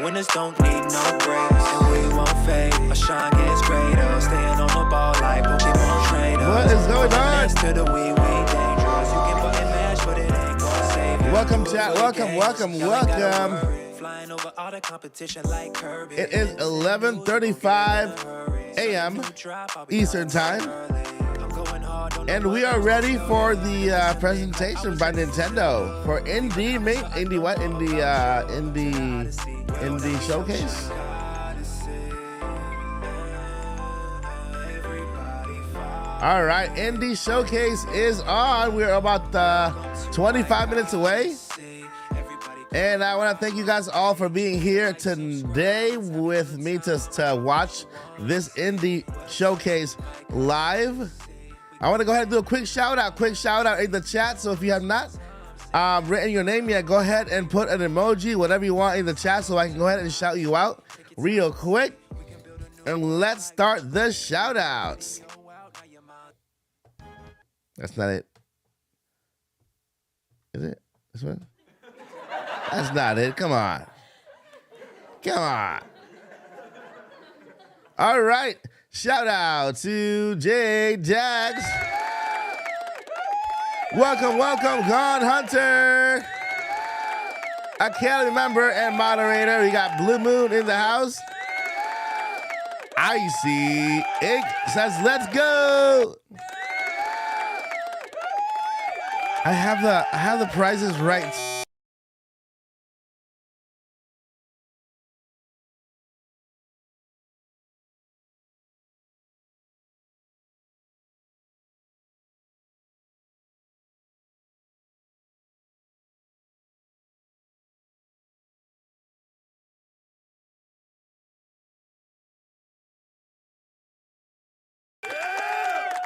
Winners don't need no breaks, and we won't fade. Our shine gets greater, staying on the ball like Pokemon trainers. What is going on? Next to the we dangerous. You can button mash, but it ain't gonna save you. Welcome, chat. Welcome. Flying over all the competition like Kirby. It is 11:35 a.m. Eastern Time. And we are ready for the presentation by Nintendo for Indie Showcase. All right, Indie Showcase is on. We're about 25 minutes away. And I want to thank you guys all for being here today with me to watch this Indie Showcase live. I want to go ahead and do a quick shout out in the chat. So if you have not written your name yet, go ahead and put an emoji, whatever you want in the chat so I can go ahead and shout you out real quick. And let's start the shout outs. That's not it. Is it? This one? That's not it. Come on. All right. Shout out to J Jags. Welcome, Gone Hunter. Academy member and moderator. We got Blue Moon in the house. Icy Ink says, let's go. I have the prizes right.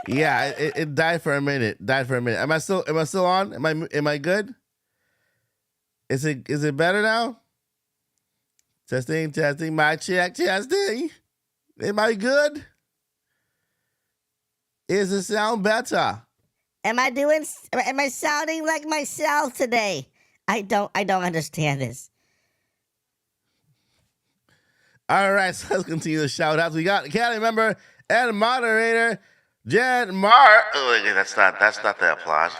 Yeah, it died for a minute. Am I still on? Am I good? Is it better now? Testing, mic check, testing. Am I good? Is it sound better? Am I sounding like myself today? I don't understand this. All right, so let's continue the shout outs. We got Academy member and moderator Jen Mar. Oh, that's not the applause.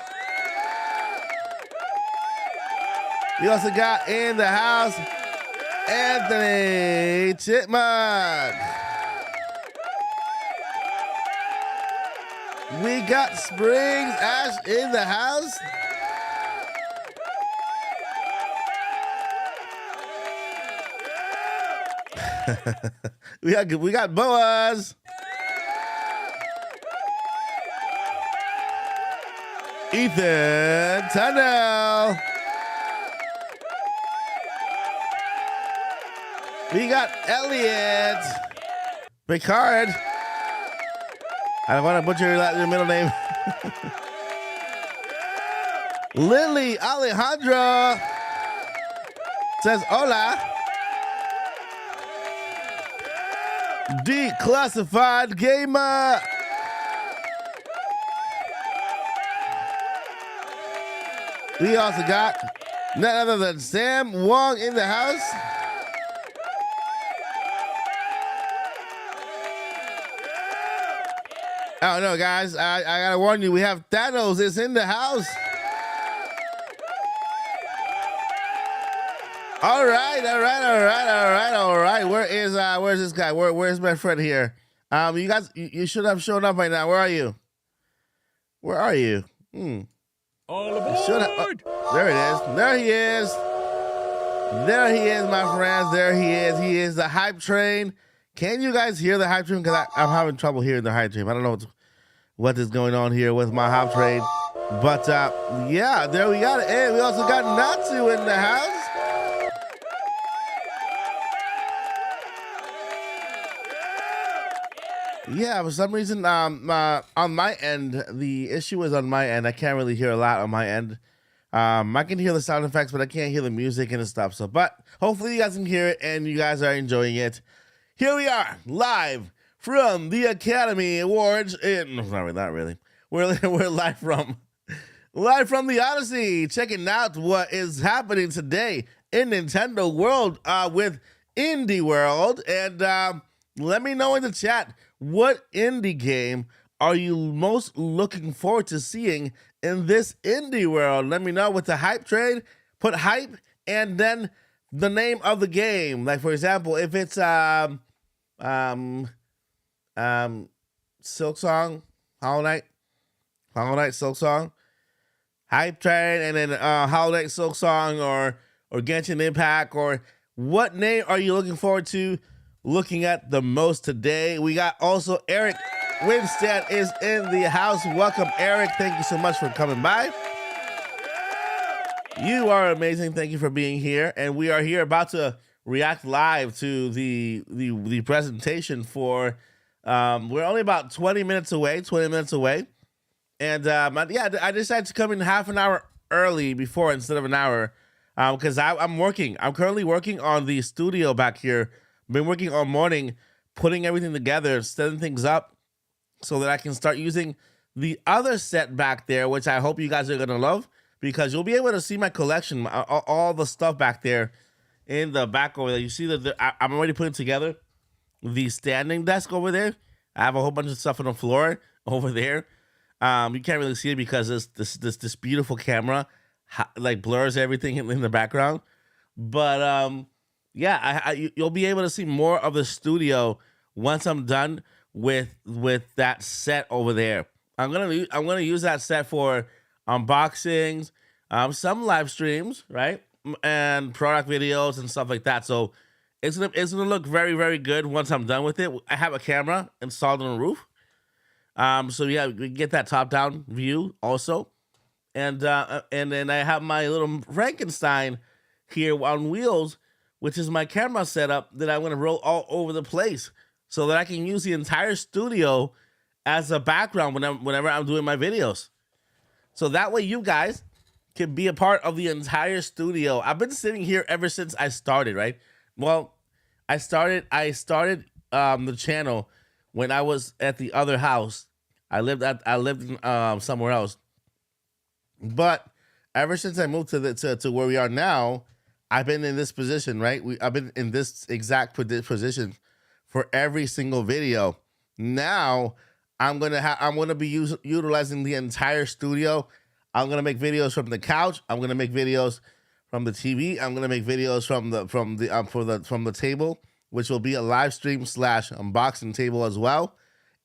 We also got in the house Anthony Chipmunk. We got Springs Ash in the house. we got Boaz. Ethan Tunnel. We got Elliot Picard. I don't want to butcher your middle name. Lily Alejandra says hola. Declassified Gamer. We also got none other than Sam Wong in the house. Oh no, guys! I gotta warn you. We have Thanos is in the house. All right. Where's this guy? Where's my friend here? You guys, you should have shown up by now. Where are you? All aboard! There it is. There he is. There he is, my friends. There he is. He is the hype train. Can you guys hear the hype train? Because I'm having trouble hearing the hype train. I don't know what is going on here with my hype train. But yeah, there we got it. And we also got Natsu in the house. Yeah, for some reason, on my end, the issue is on my end. I can't really hear a lot on my end. I can hear the sound effects, but I can't hear the music and stuff. So, but hopefully you guys can hear it and you guys are enjoying it. Here we are, live from the Academy Awards. Not really. We're live from the Odyssey, checking out what is happening today in Nintendo World with IndieWorld. And let me know in the chat, what indie game are you most looking forward to seeing in this IndieWorld? Let me know with the hype train. Put hype and then the name of the game. Like, for example, if it's Silk Song, Hollow Knight, Silk Song, hype train, and then Hollow Knight, Silk Song, or Genshin Impact, or what name are you looking forward to looking at the most today? We got also Eric Winstead is in the house. Welcome, Eric. Thank you so much for coming by. You are amazing. Thank you for being here. And we are here about to react live to the presentation for, we're only about 20 minutes away. And yeah, I decided to come in half an hour early before instead of an hour because I'm working. I'm currently working on the studio back here. Been working all morning, putting everything together, setting things up so that I can start using the other set back there, which I hope you guys are going to love, because you'll be able to see my collection, all the stuff back there in the back over there. You see that I'm already putting together the standing desk over there. I have a whole bunch of stuff on the floor over there. You can't really see it because this beautiful camera like blurs everything in the background. But yeah, you'll be able to see more of the studio once I'm done with that set over there. I'm gonna use that set for unboxings, some live streams, right, and product videos and stuff like that. So it's gonna look very, very good once I'm done with it. I have a camera installed on the roof, so yeah, we get that top down view also, and then I have my little Frankenstein here on wheels, which is my camera setup that I'm gonna roll all over the place, so that I can use the entire studio as a background whenever I'm doing my videos. So that way you guys can be a part of the entire studio. I've been sitting here ever since I started, right? Well, I started the channel when I was at the other house. I lived somewhere else. But ever since I moved to where we are now, I've been in this position, right? I've been in this exact position for every single video. Now I'm gonna be utilizing the entire studio. I'm gonna make videos from the couch. I'm gonna make videos from the TV. I'm gonna make videos from the table, which will be a live stream / unboxing table as well.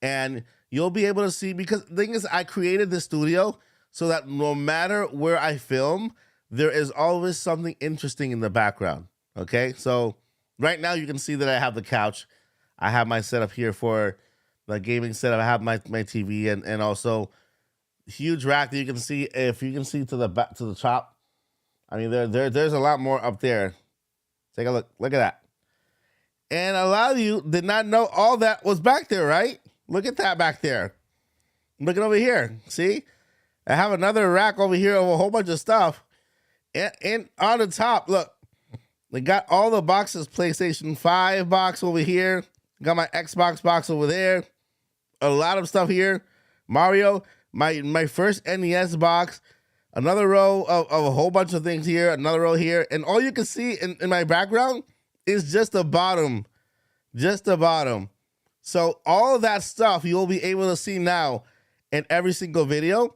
And you'll be able to see, because the thing is, I created this studio so that no matter where I film, there is always something interesting in the background. Okay, so right now you can see that I have the couch. I have my setup here for the gaming setup. I have my TV and also huge rack that you can see. If you can see to the back, to the top, I mean there's a lot more up there. Take a look. Look at that. And a lot of you did not know all that was back there, right? Look at that back there. Look at over here. See? I have another rack over here of a whole bunch of stuff. And on the top, look, they got all the boxes. PlayStation 5 box over here. Got my Xbox box over there. A lot of stuff here. Mario, my first NES box. Another row of a whole bunch of things here. Another row here. And all you can see in my background is just the bottom. Just the bottom. So all of that stuff you'll be able to see now in every single video.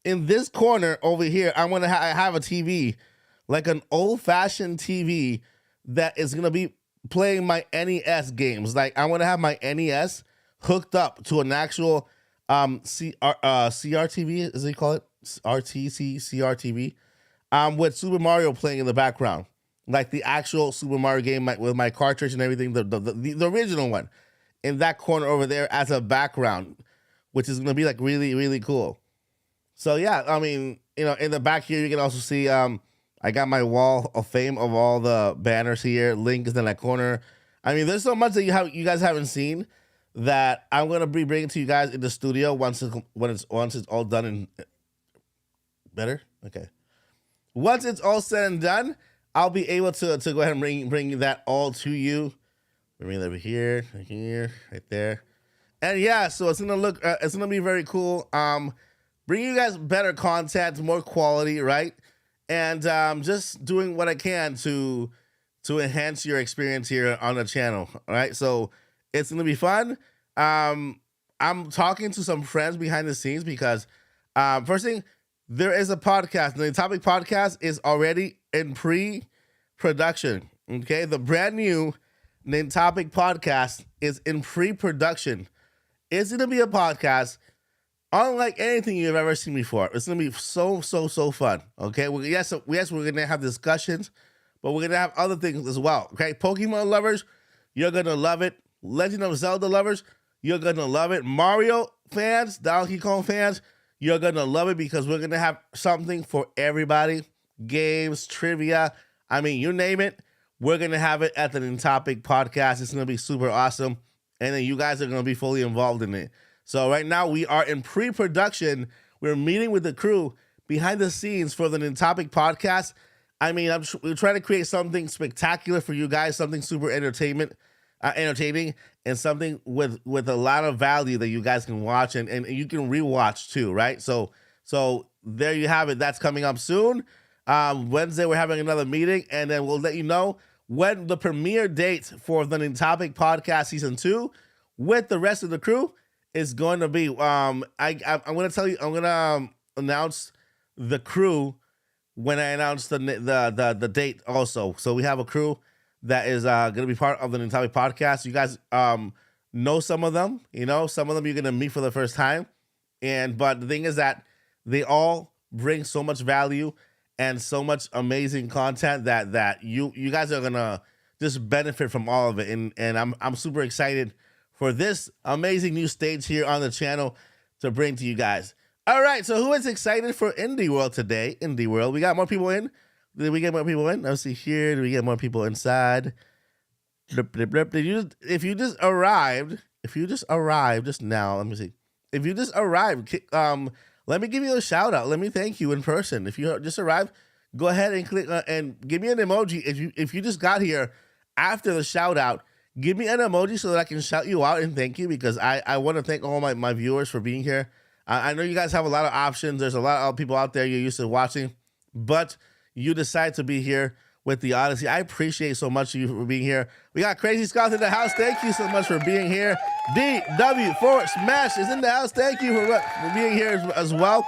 In this corner over here, I'm going to have a TV, like an old-fashioned TV that is going to be playing my NES games. Like, I'm going to have my NES hooked up to an actual CRTV, as they call it, CRTV, with Super Mario playing in the background. Like the actual Super Mario game with my cartridge and everything, the original one, in that corner over there as a background, which is going to be like really, really cool. So yeah, I mean, you know, in the back here, you can also see I got my wall of fame of all the banners here. Link is in that corner. I mean, there's so much that you guys haven't seen that I'm gonna be bringing to you guys in the studio once it's all done and better. Okay, once it's all said and done, I'll be able to go ahead and bring that all to you. Bring it over here, right there, and yeah. So it's gonna be very cool. Bring you guys better content, more quality, right? And just doing what I can to to enhance your experience here on the channel. All right, so it's gonna be fun. I'm talking to some friends behind the scenes because first thing, there is a podcast. The Topic Podcast is already in pre-production. Okay, the brand new Topic Podcast is in pre-production. It's gonna be a podcast unlike anything you've ever seen before. It's gonna be so fun. Okay, yes, we're gonna have discussions, but we're gonna have other things as well. Okay, Pokemon lovers, you're gonna love it. Legend of Zelda lovers, you're gonna love it. Mario fans, Donkey Kong fans, you're gonna love it because we're gonna have something for everybody. Games, trivia, I mean, you name it, we're gonna have it at the Topic Podcast. It's gonna be super awesome, and then you guys are gonna be fully involved in it. So right now we are in pre-production. We're meeting with the crew behind the scenes for the Topic Podcast. I mean, we're trying to create something spectacular for you guys, something super entertaining, and something with a lot of value that you guys can watch and you can rewatch too, right? So there you have it. That's coming up soon. Wednesday we're having another meeting, and then we'll let you know when the premiere date for the Topic Podcast Season 2 with the rest of the crew is going to be. I'm going to tell you. I'm going to announce the crew when I announce the date also. So we have a crew that is going to be part of the Topic Podcast. You guys know some of them. You know, some of them you're going to meet for the first time. But the thing is that they all bring so much value and so much amazing content that you guys are going to just benefit from all of it. And I'm super excited for this amazing new stage here on the channel to bring to you guys. All right, so who is excited for IndieWorld today? IndieWorld, we got more people in. Did we get more people in? Let's see here. Did we get more people inside? If you just arrived just now, let me see. If you just arrived, let me give you a shout out. Let me thank you in person. If you just arrived, go ahead and click and give me an emoji. If you just got here after the shout out, give me an emoji so that I can shout you out and thank you, because I want to thank all my viewers for being here. I know you guys have a lot of options. There's a lot of people out there you're used to watching, but you decide to be here with the Odyssey. I appreciate so much of you for being here. We got Crazy Scott in the house. Thank you so much for being here. DW4 Smash is in the house. Thank you for being here as well.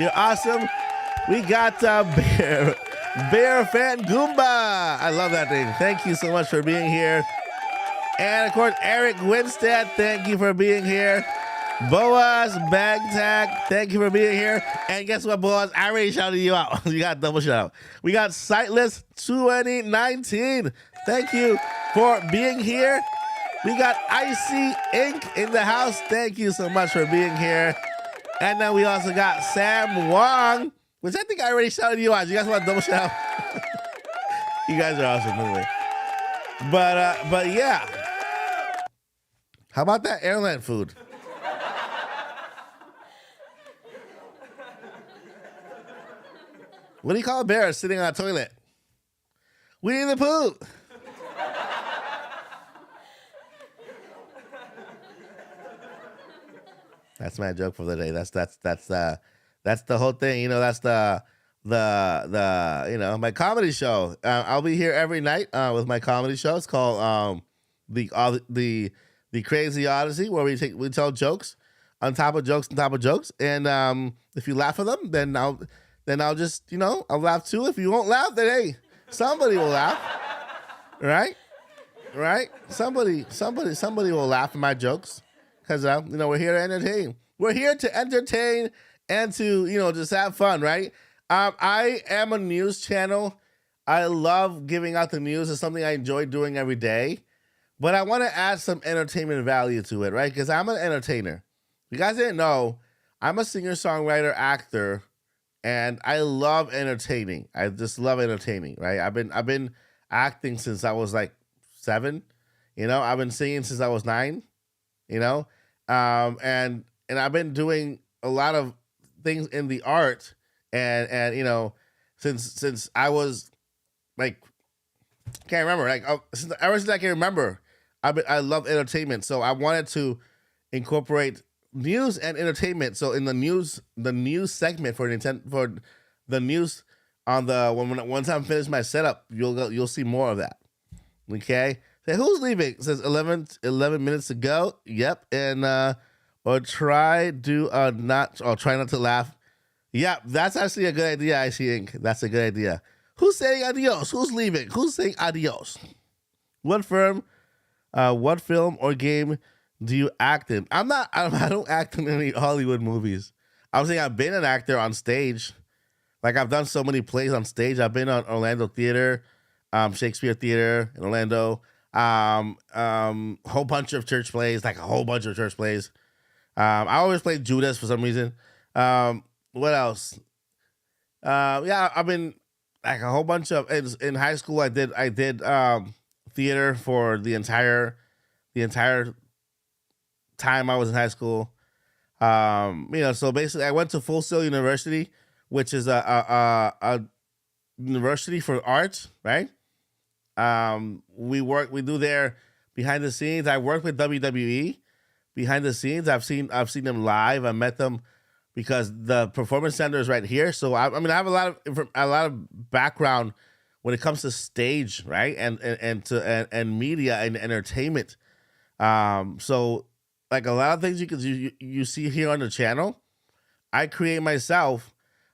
You're awesome. We got Bear Fan Goomba. I love that thing. Thank you so much for being here. And of course, Eric Winstead, thank you for being here. Boaz Bagtag, thank you for being here. And guess what, Boaz? I already shouted you out. You got double shout out. We got Sightless 2019. Thank you for being here. We got Icy Ink in the house. Thank you so much for being here. And then we also got Sam Wong, which I think I already shouted you out. You guys want a double shout out? You guys are awesome anyway. But yeah. How about that airline food? What do you call a bear sitting on a toilet? Winnie the Pooh. That's my joke for the day. That's the whole thing. You know, that's the my comedy show. I'll be here every night with my comedy show. It's called the Crazy Odyssey, where we tell jokes on top of jokes on top of jokes, and if you laugh at them, then I'll just, I'll laugh too. If you won't laugh, then hey, somebody will laugh, right? Somebody will laugh at my jokes, because we're here to entertain. We're here to entertain and to just have fun, right? I am a news channel. I love giving out the news. It's something I enjoy doing every day, but I want to add some entertainment value to it, right? Because I'm an entertainer. If you guys didn't know, I'm a singer, songwriter, actor. And I love entertaining. I just love entertaining, right? I've been acting since I was like 7. I've been singing since I was 9. And I've been doing a lot of things in the art, and since I was like, can't remember, like ever since I can remember, I love entertainment. So I wanted to incorporate news and entertainment. So in the news segment for the news on the once I'm finished my setup, you'll see more of that. Okay. Say, who's leaving? It says 11 minutes to go. Yep. And or try not to laugh. Yep, that's actually a good idea, I think. That's a good idea. Who's saying adios? Who's leaving? Who's saying adios? What film or game do you act in? I don't act in any Hollywood movies. I'm saying I've been an actor on stage. Like, I've done so many plays on stage. I've been on Orlando Theater, Shakespeare Theater in Orlando, whole bunch of church plays, like a whole bunch of church plays. I always play Judas for some reason. What else? Yeah, I've been like a whole bunch of in high school. I did theater for the entire time I was in high school. So basically, I went to Full Sail University, which is a university for arts, right? We do there behind the scenes. I worked with WWE behind the scenes. I've seen them live. I met them because the performance center is right here. So I have a lot of background when it comes to stage, right? And media and entertainment. So like a lot of things you see here on the channel, I create myself.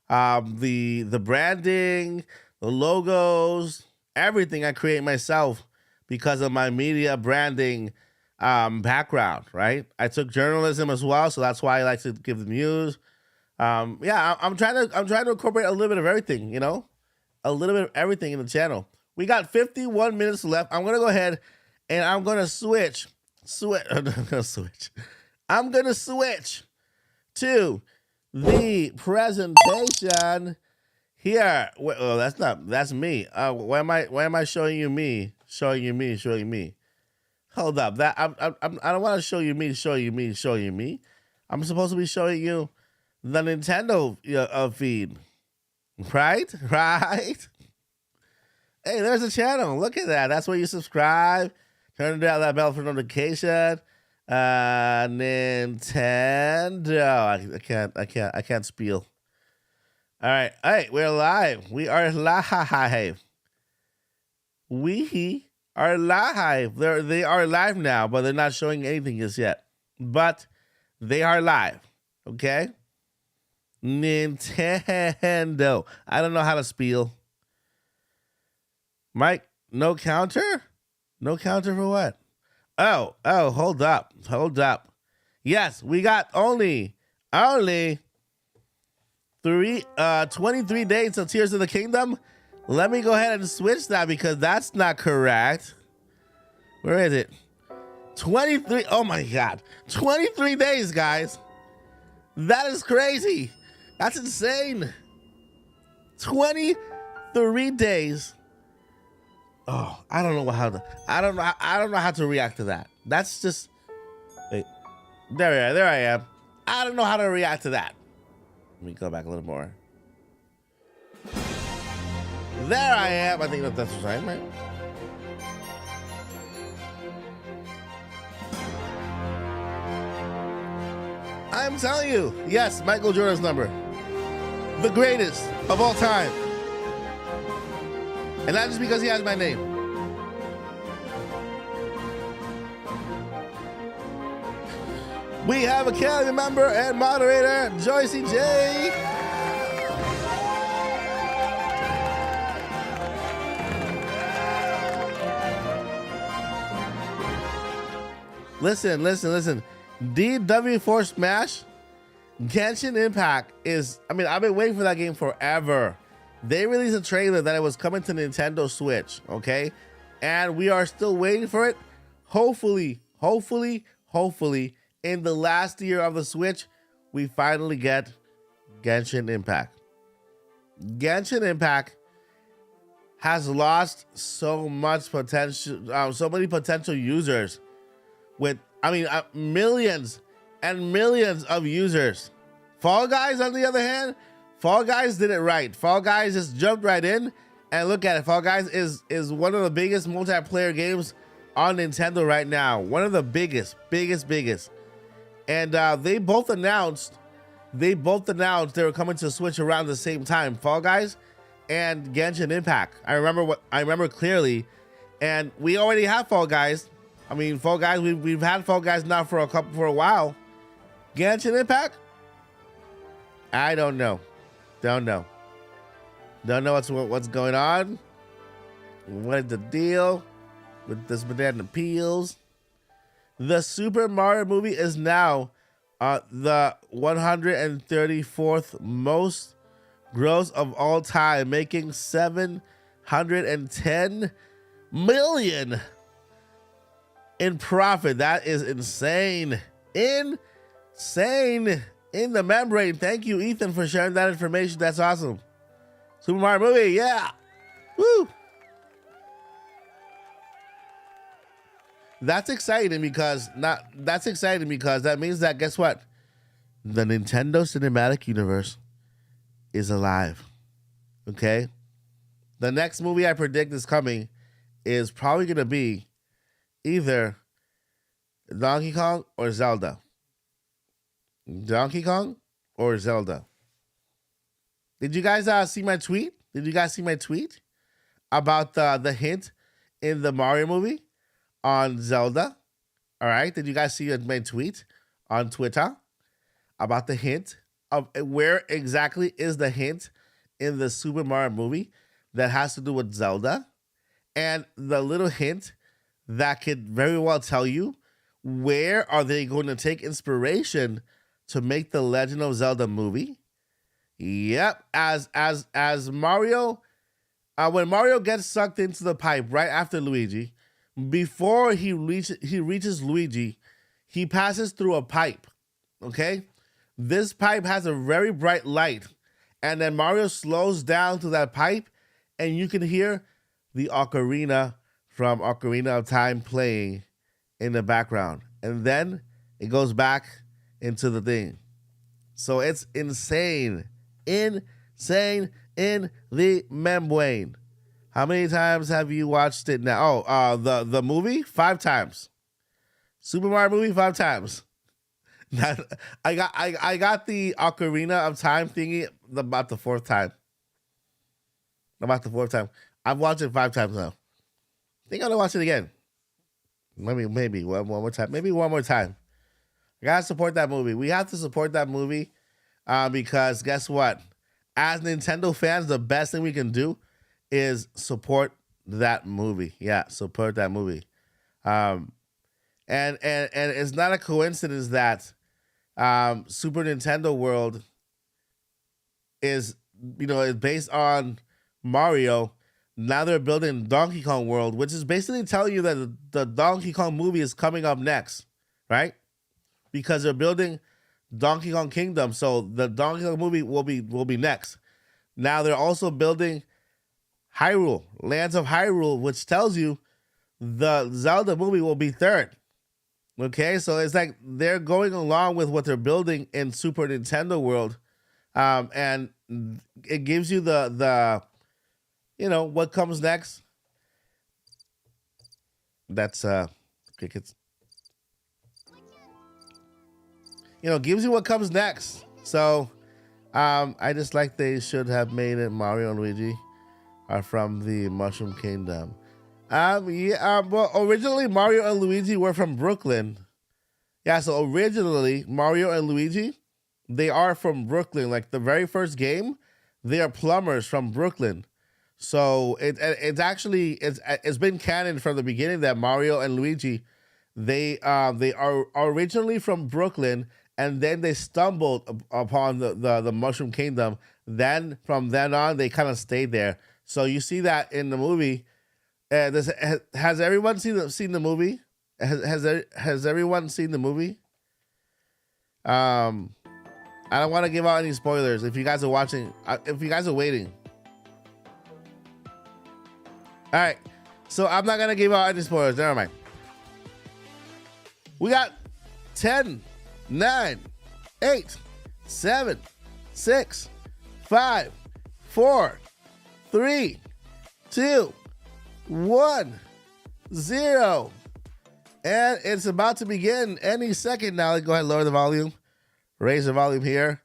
The branding, the logos, everything I create myself because of my media branding background, right? I took journalism as well, so that's why I like to give the news. I'm trying to incorporate a little bit of everything, a little bit of everything in the channel. We got 51 minutes left. I'm gonna go ahead and I'm gonna switch. I'm gonna switch to the presentation here. Oh, that's me. Why am I showing you me? Showing you me. Hold up. That I don't want to show you me. I'm supposed to be showing you the Nintendo feed. Right? Hey, there's a channel. Look at that. That's where you subscribe. Turn down that bell for notification. Nintendo. I can't spiel. All right. Hey, we're live. We are live. We are live. They are live now, but they're not showing anything just yet. But they are live. Okay? Nintendo. I don't know how to spiel. Mike, no counter? No counter for what? Oh, hold up. Yes, we got only 23 days of Tears of the Kingdom. Let me go ahead and switch that because that's not correct. Where is it? 23. Oh my God. 23 days, guys. That is crazy. That's insane. 23 days. Oh, I don't know how to react to that. That's just wait. There I am. I don't know how to react to that. Let me go back a little more. There I am. I think that's right, right? I'm telling you, yes, Michael Jordan's number. The greatest of all time. And not just because he has my name. We have a Academy member and moderator, Joycey J. Listen. DW4 Smash, Genshin Impact is, I've been waiting for that game forever. They released a trailer that it was coming to Nintendo Switch, okay? And we are still waiting for it. Hopefully, in the last year of the Switch, we finally get Genshin Impact. Genshin Impact has lost so much potential, so many potential users with, millions and millions of users. Fall Guys, on the other hand, Fall Guys did it right. Fall Guys just jumped right in, and look at it. Fall Guys is one of the biggest multiplayer games on Nintendo right now. One of the biggest. And they both announced they were coming to Switch around the same time. Fall Guys and Genshin Impact. I remember clearly And we already have Fall Guys. I mean, Fall Guys, we've had Fall Guys now for a while. Genshin Impact? I don't know. Don't know what's going on. What is the deal with this banana peels? The Super Mario movie is now the 134th most gross of all time, making 710 million in profit. That is insane. Insane. In the membrane. Thank you, Ethan, for sharing that information. That's awesome. Super Mario movie, yeah. Woo. That's exciting because that means that, guess what? The Nintendo Cinematic Universe is alive. Okay? The next movie I predict is coming is probably going to be either Donkey Kong or Zelda. Donkey Kong or Zelda. Did you guys see my tweet? Did you guys see my tweet about the hint in the Mario movie on Zelda? All right. Did you guys see my tweet on Twitter about the hint of where exactly is the hint in the Super Mario movie that has to do with Zelda? And the little hint that could very well tell you where are they going to take inspiration to make the Legend of Zelda movie. Yep, as Mario, when Mario gets sucked into the pipe right after Luigi, before he reaches Luigi, he passes through a pipe. Okay, this pipe has a very bright light, and then Mario slows down to that pipe, and you can hear the ocarina from Ocarina of Time playing in the background, and then it goes back into the thing. So it's insane in the membrane. How many times have you watched it now? Oh, the movie 5 times. Super Mario movie 5 times. I got the Ocarina of Time thingy about the 4th time. I've watched it 5 times now. I think I'm gonna watch it again. Maybe one more time. Maybe one more time. I gotta support that movie. We have to support that movie because guess what? As Nintendo fans, the best thing we can do is support that movie. Yeah, support that movie. And it's not a coincidence that Super Nintendo World is based on Mario. Now they're building Donkey Kong World, which is basically telling you that the Donkey Kong movie is coming up next, right? Because they're building Donkey Kong Kingdom, so the Donkey Kong movie will be next. Now they're also building Hyrule, Lands of Hyrule, which tells you the Zelda movie will be 3rd. Okay, so it's like they're going along with what they're building in Super Nintendo World, and it gives you the what comes next. That's crickets. Gives you what comes next. So I just like they should have made it Mario and Luigi are from the Mushroom Kingdom. Well, originally Mario and Luigi were from Brooklyn. Yeah, so originally Mario and Luigi, they are from Brooklyn. Like the very first game, they are plumbers from Brooklyn. So it's been canon from the beginning that Mario and Luigi, they are originally from Brooklyn. And then they stumbled upon the Mushroom Kingdom. Then from then on, they kind of stayed there. So you see that in the movie. Has everyone seen the movie? Has everyone seen the movie? I don't want to give out any spoilers. If you guys are watching, if you guys are waiting. All right. So I'm not gonna give out any spoilers. Never mind. We got 10. 9, 8, 7, 6, 5, 4, 3, 2, 1, 0. And it's about to begin any second now. Let's go ahead and lower the volume. Raise the volume here.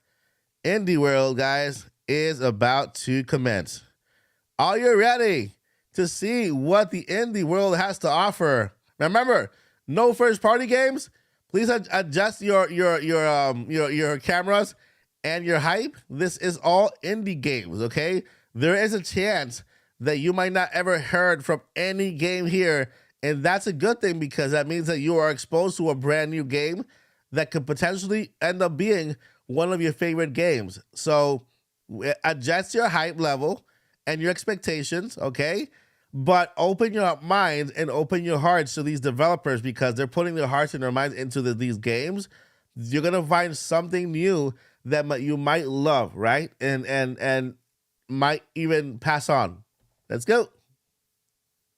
IndieWorld, guys, is about to commence. Are you ready to see what the indie world has to offer. Remember, no first-party games. Please adjust your cameras and your hype. This is all indie games, okay? There is a chance that you might not ever heard from any game here, and that's a good thing because that means that you are exposed to a brand new game that could potentially end up being one of your favorite games. So adjust your hype level and your expectations, okay? But open your minds and open your hearts to these developers because they're putting their hearts and their minds into these games. You're gonna find something new that you might love, right? And might even pass on. Let's go.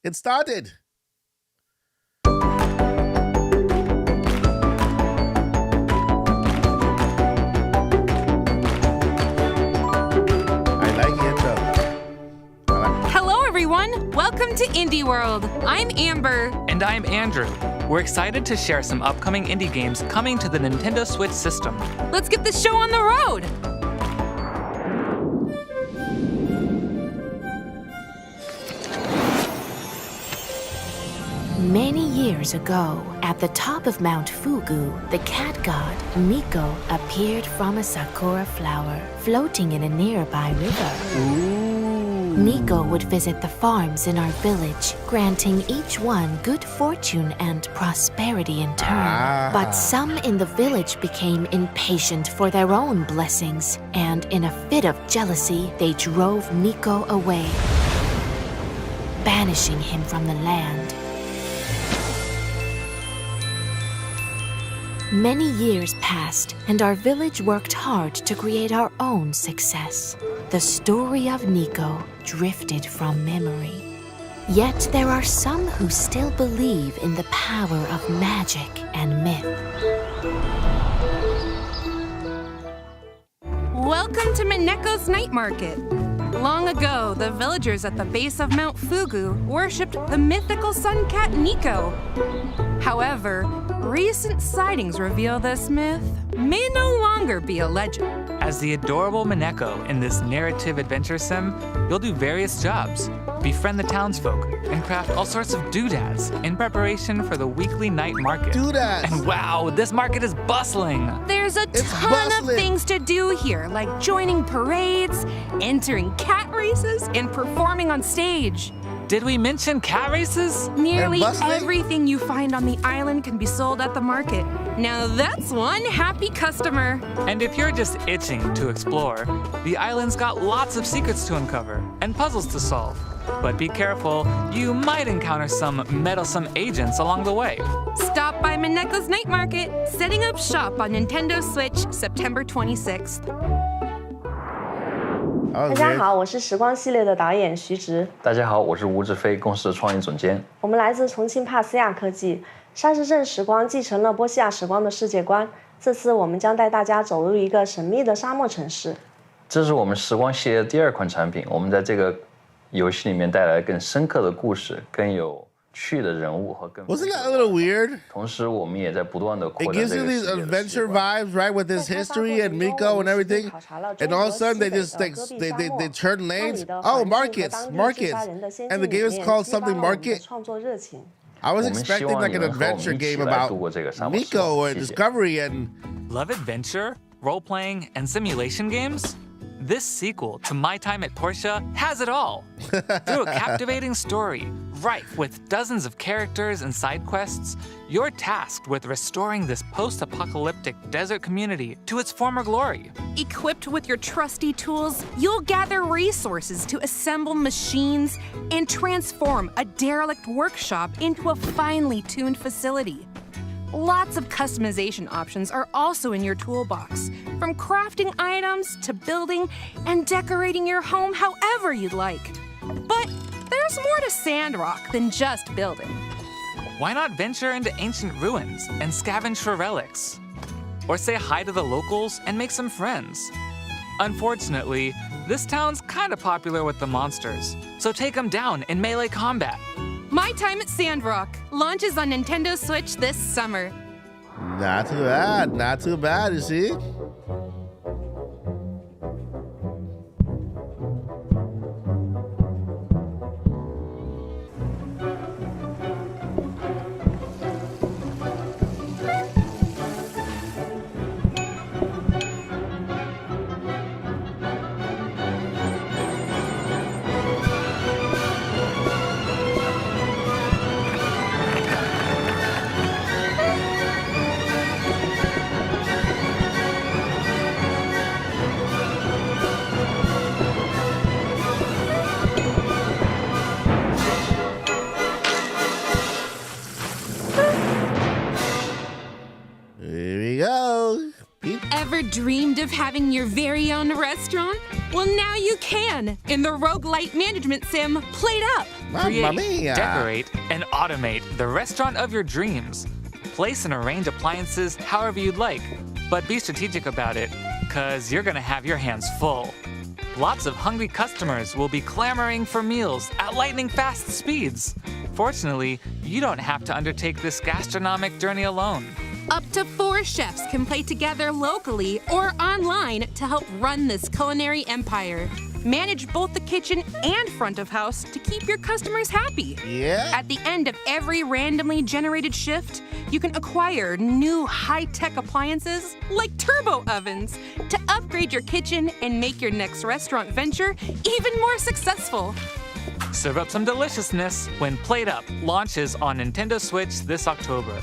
Get started. Everyone, welcome to IndieWorld. I'm Amber. And I'm Andrew. We're excited to share some upcoming indie games coming to the Nintendo Switch system. Let's get the show on the road. Many years ago, at the top of Mount Fugu, the cat god, Miko, appeared from a sakura flower floating in a nearby river. Miko would visit the farms in our village, granting each one good fortune and prosperity in turn. But some in the village became impatient for their own blessings, and in a fit of jealousy, they drove Miko away, banishing him from the land. Many years passed, and our village worked hard to create our own success. The story of Nico drifted from memory. Yet there are some who still believe in the power of magic and myth. Welcome to Mineko's Night Market. Long ago, the villagers at the base of Mount Fugu worshipped the mythical sun cat Nico. However, recent sightings reveal this myth may no longer be a legend. As the adorable Mineko in this narrative adventure sim, you'll do various jobs, befriend the townsfolk, and craft all sorts of doodads in preparation for the weekly night market. Doodads! And wow, this market is bustling! There's a ton of things to do here, like joining parades, entering cat races, and performing on stage. Did we mention cat races? Nearly everything you find on the island can be sold at the market. Now that's one happy customer. And if you're just itching to explore, the island's got lots of secrets to uncover and puzzles to solve. But be careful, you might encounter some meddlesome agents along the way. Stop by Mineko's Night Market, setting up shop on Nintendo Switch September 26th. 大家好，我是时光系列的导演徐直。大家好，我是吴志飞，公司创意总监。我们来自重庆帕斯亚科技。沙市镇时光继承了波西亚时光的世界观，这次我们将带大家走入一个神秘的沙漠城市。这是我们时光系列的第2款产品，我们在这个游戏里面带来更深刻的故事，更有趣的人物和更 Wasn't that a little weird? 同时，我们也在不断的扩 It 展 gives 这 you 个 these 世界的 adventure vibes, right? With this history and Miko and everything, and all of a sudden they just they turn lanes. Oh, markets, and the game is called something Market. I was expecting like an adventure game about Miko or Discovery and. Love adventure, role-playing, and simulation games? This sequel to My Time at Portia has it all. Through a captivating story, rife with dozens of characters and side quests, you're tasked with restoring this post-apocalyptic desert community to its former glory. Equipped with your trusty tools, you'll gather resources to assemble machines and transform a derelict workshop into a finely tuned facility. Lots of customization options are also in your toolbox, from crafting items to building and decorating your home however you'd like. But there's more to Sandrock than just building. Why not venture into ancient ruins and scavenge for relics? Or say hi to the locals and make some friends? Unfortunately, this town's kinda popular with the monsters, so take them down in melee combat. My Time at Sandrock launches on Nintendo Switch this summer. Not too bad, you see? Ever dreamed of having your very own restaurant? Well, now you can in the roguelite management sim Plate Up. Mamma mia. Decorate, and automate the restaurant of your dreams. Place and arrange appliances however you'd like, but be strategic about it, because you're going to have your hands full. Lots of hungry customers will be clamoring for meals at lightning-fast speeds. Fortunately, you don't have to undertake this gastronomic journey alone. Up to 4 chefs can play together locally or online to help run this culinary empire. Manage both the kitchen and front of house to keep your customers happy. Yeah. At the end of every randomly generated shift, you can acquire new high-tech appliances like turbo ovens to upgrade your kitchen and make your next restaurant venture even more successful. Serve up some deliciousness when Plate Up launches on Nintendo Switch this October.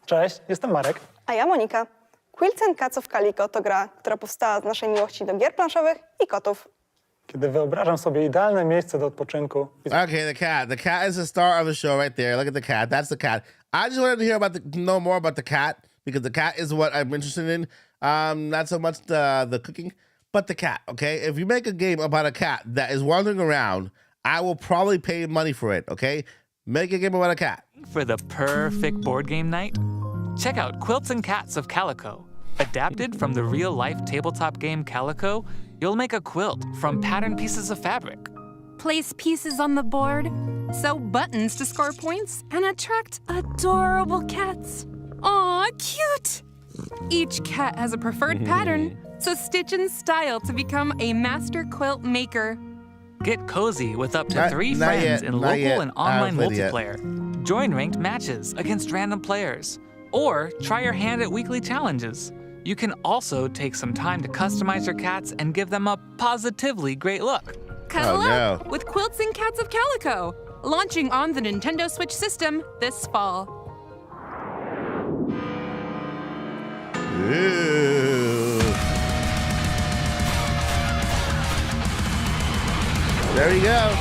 Cześć, jestem Marek. A ja Monika. Quilts and Cats of Calico to gra, która powstała z naszej miłości do gier planszowych i kotów. Kiedy wyobrażam sobie idealne miejsce do odpoczynku... Okay, the cat. The cat is the star of the show right there. Look at the cat. That's the cat. I just wanted to know more about the cat because the cat is what I'm interested in. Not so much the cooking, but the cat, okay? If you make a game about a cat that is wandering around, I will probably pay money for it, okay? Make a game about a cat. For the perfect board game night, check out Quilts and Cats of Calico. Adapted from the real-life tabletop game Calico, you'll make a quilt from patterned pieces of fabric. Place pieces on the board, sew buttons to score points, and attract adorable cats. Aw, cute! Each cat has a preferred pattern, so stitch and style to become a master quilt maker. Get cozy with up to 3 friends in local and online Not multiplayer. Join ranked matches against random players. Or try your hand at weekly challenges. You can also take some time to customize your cats and give them a positively great look. Cuddle up no. with Quilts and Cats of Calico, launching on the Nintendo Switch system this fall. Ooh. There you go.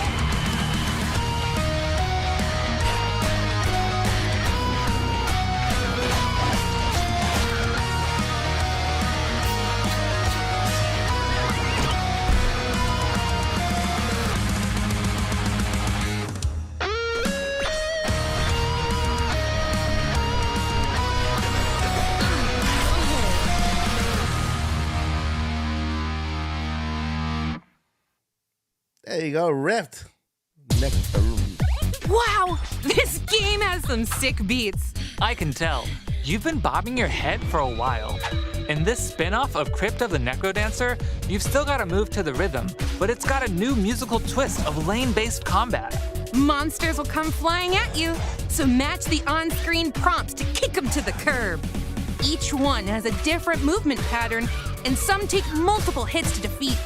There you go, Rift. Wow, this game has some sick beats. I can tell. You've been bobbing your head for a while. In this spin-off of Crypt of the Necrodancer, you've still got to move to the rhythm, but it's got a new musical twist of lane-based combat. Monsters will come flying at you, so match the on-screen prompts to kick them to the curb. Each one has a different movement pattern, and some take multiple hits to defeat.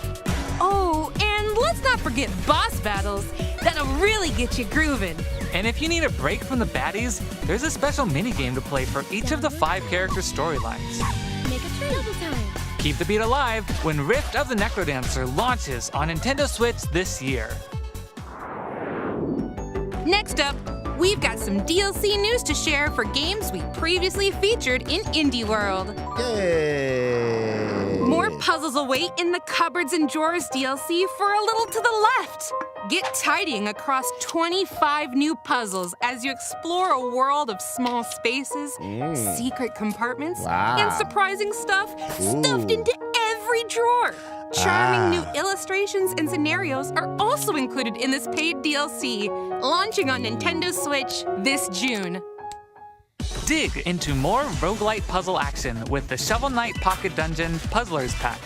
Oh, and let's not forget boss battles. That'll really get you grooving. And if you need a break from the baddies, there's a special minigame to play for each of the 5 character storylines. Make a travel time. Keep the beat alive when Rift of the Necrodancer launches on Nintendo Switch this year. Next up, we've got some DLC news to share for games we previously featured in IndieWorld. Yay. More puzzles await in the Cupboards and Drawers DLC for a little to the left. Get tidying across 25 new puzzles as you explore a world of small spaces, secret compartments, and surprising stuff stuffed into every drawer. Charming new illustrations and scenarios are also included in this paid DLC, launching on Nintendo Switch this June. Dig into more roguelite puzzle action with the Shovel Knight Pocket Dungeon Puzzlers Pack.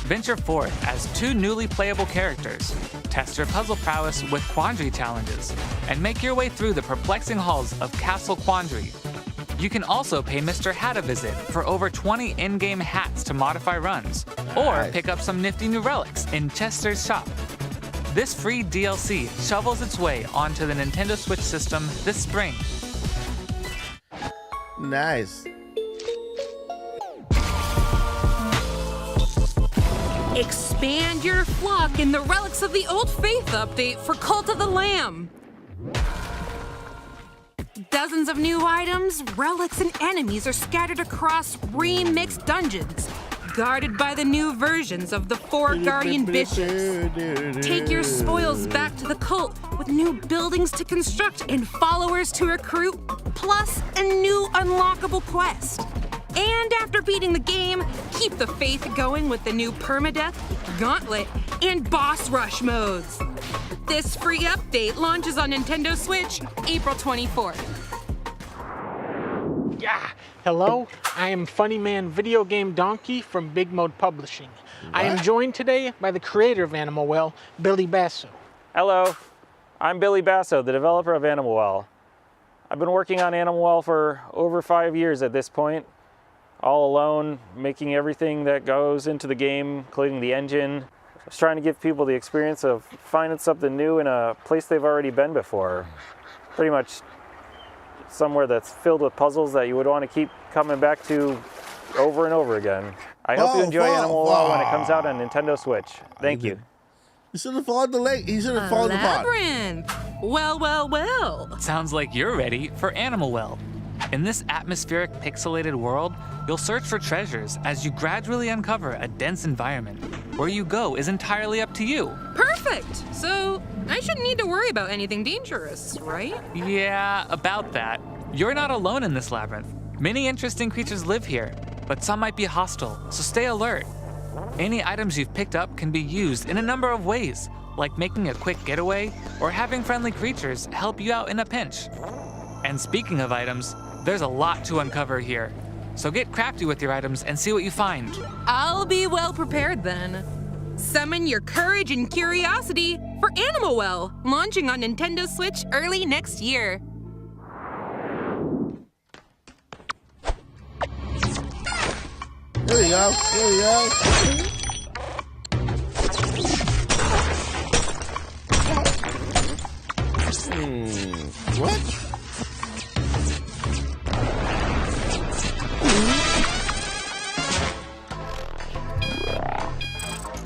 Venture forth as 2 newly playable characters. Test your puzzle prowess with Quandary challenges, and make your way through the perplexing halls of Castle Quandary. You can also pay Mr. Hat a visit for over 20 in-game hats to modify runs, or pick up some nifty new relics in Chester's shop. This free DLC shovels its way onto the Nintendo Switch system this spring. Nice. Expand your flock in the Relics of the Old Faith update for Cult of the Lamb. dozens of new items, relics, and enemies are scattered across remixed dungeons, guarded by the new versions of the 4 guardian bishops. Take your spoils back to the cult with new buildings to construct and followers to recruit, plus a new unlockable quest. And after beating the game, keep the faith going with the new permadeath, gauntlet, and boss rush modes. This free update launches on Nintendo Switch April 24th. Yeah, hello, I am Funny Man Video Game Donkey from Big Mode Publishing. I am joined today by the creator of Animal Well, Billy Basso. Hello, I'm Billy Basso, the developer of Animal Well. I've been working on Animal Well for over 5 years at this point, all alone, making everything that goes into the game, including the engine. I was trying to give people the experience of finding something new in a place they've already been before. Pretty much somewhere that's filled with puzzles that you would want to keep coming back to over and over again. I hope you enjoy Animal Well when it comes out on Nintendo Switch. Thank you. You should have fallen the lake. You should have fallen the pot. Labyrinth! Well, well, well. Sounds like you're ready for Animal Well. In this atmospheric, pixelated world, you'll search for treasures as you gradually uncover a dense environment. Where you go is entirely up to you. Perfect! So, I shouldn't need to worry about anything dangerous, right? Yeah, about that. You're not alone in this labyrinth. Many interesting creatures live here, but some might be hostile, so stay alert. Any items you've picked up can be used in a number of ways, like making a quick getaway or having friendly creatures help you out in a pinch. And speaking of items, there's a lot to uncover here. So get crafty with your items and see what you find. I'll be well prepared then. Summon your courage and curiosity for Animal Well, launching on Nintendo Switch early next year. Here we go. Here we go. What?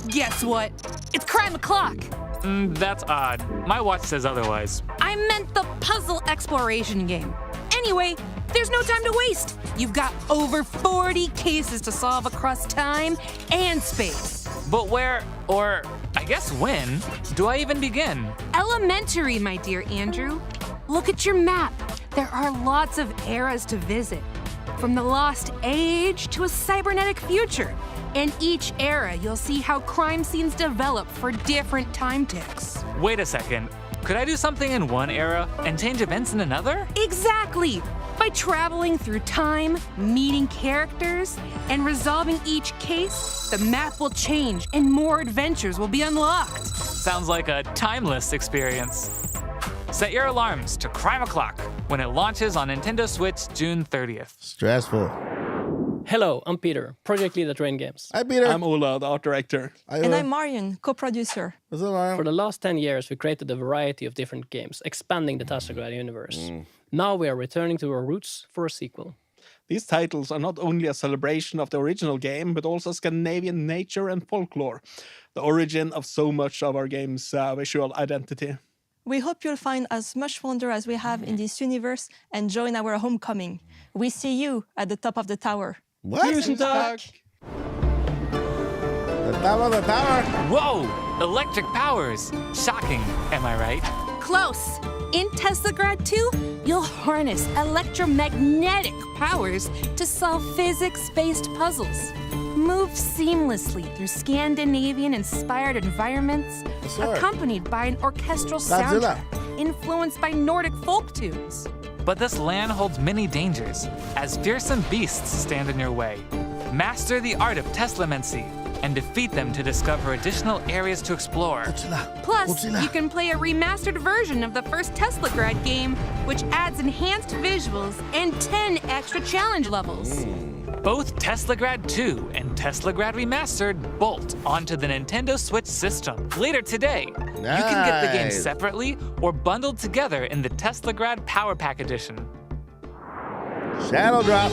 Guess what? It's crime o'clock. That's odd. My watch says otherwise. I meant the puzzle exploration game. Anyway, there's no time to waste. You've got over 40 cases to solve across time and space. But where, or I guess when, do I even begin? Elementary, my dear Andrew. Look at your map. There are lots of eras to visit. From the lost age to a cybernetic future. In each era, you'll see how crime scenes develop for different time ticks. Wait a second. Could I do something in one era and change events in another? Exactly! By traveling through time, meeting characters, and resolving each case, the map will change and more adventures will be unlocked. Sounds like a timeless experience. Set your alarms to Crime O'Clock when it launches on Nintendo Switch June 30th. Stressful. Hello, I'm Peter, project lead at Rain Games. Hi, Peter. I'm Ola, the art director. And I'm Marion, co-producer. For the last 10 years, we created a variety of different games, expanding the Tassograd universe. Now we are returning to our roots for a sequel. These titles are not only a celebration of the original game, but also Scandinavian nature and folklore, the origin of so much of our game's visual identity. We hope you'll find as much wonder as we have in this universe and join our homecoming. We see you at the top of the tower. What? Tusen takk! The top of the tower. Whoa! Electric powers! Shocking, am I right? Close! In Teslagrad 2, you'll harness electromagnetic powers to solve physics-based puzzles. Move seamlessly through Scandinavian-inspired environments, accompanied by an orchestral soundtrack influenced by Nordic folk tunes. But this land holds many dangers, as fearsome beasts stand in your way. Master the art of Teslamency and defeat them to discover additional areas to explore. Plus, you can play a remastered version of the first Teslagrad game, which adds enhanced visuals and 10 extra challenge levels. Both Teslagrad 2 and Teslagrad Remastered bolt onto the Nintendo Switch system later today. You can get the game separately or bundled together in the Teslagrad Power Pack Edition. Shadow drop.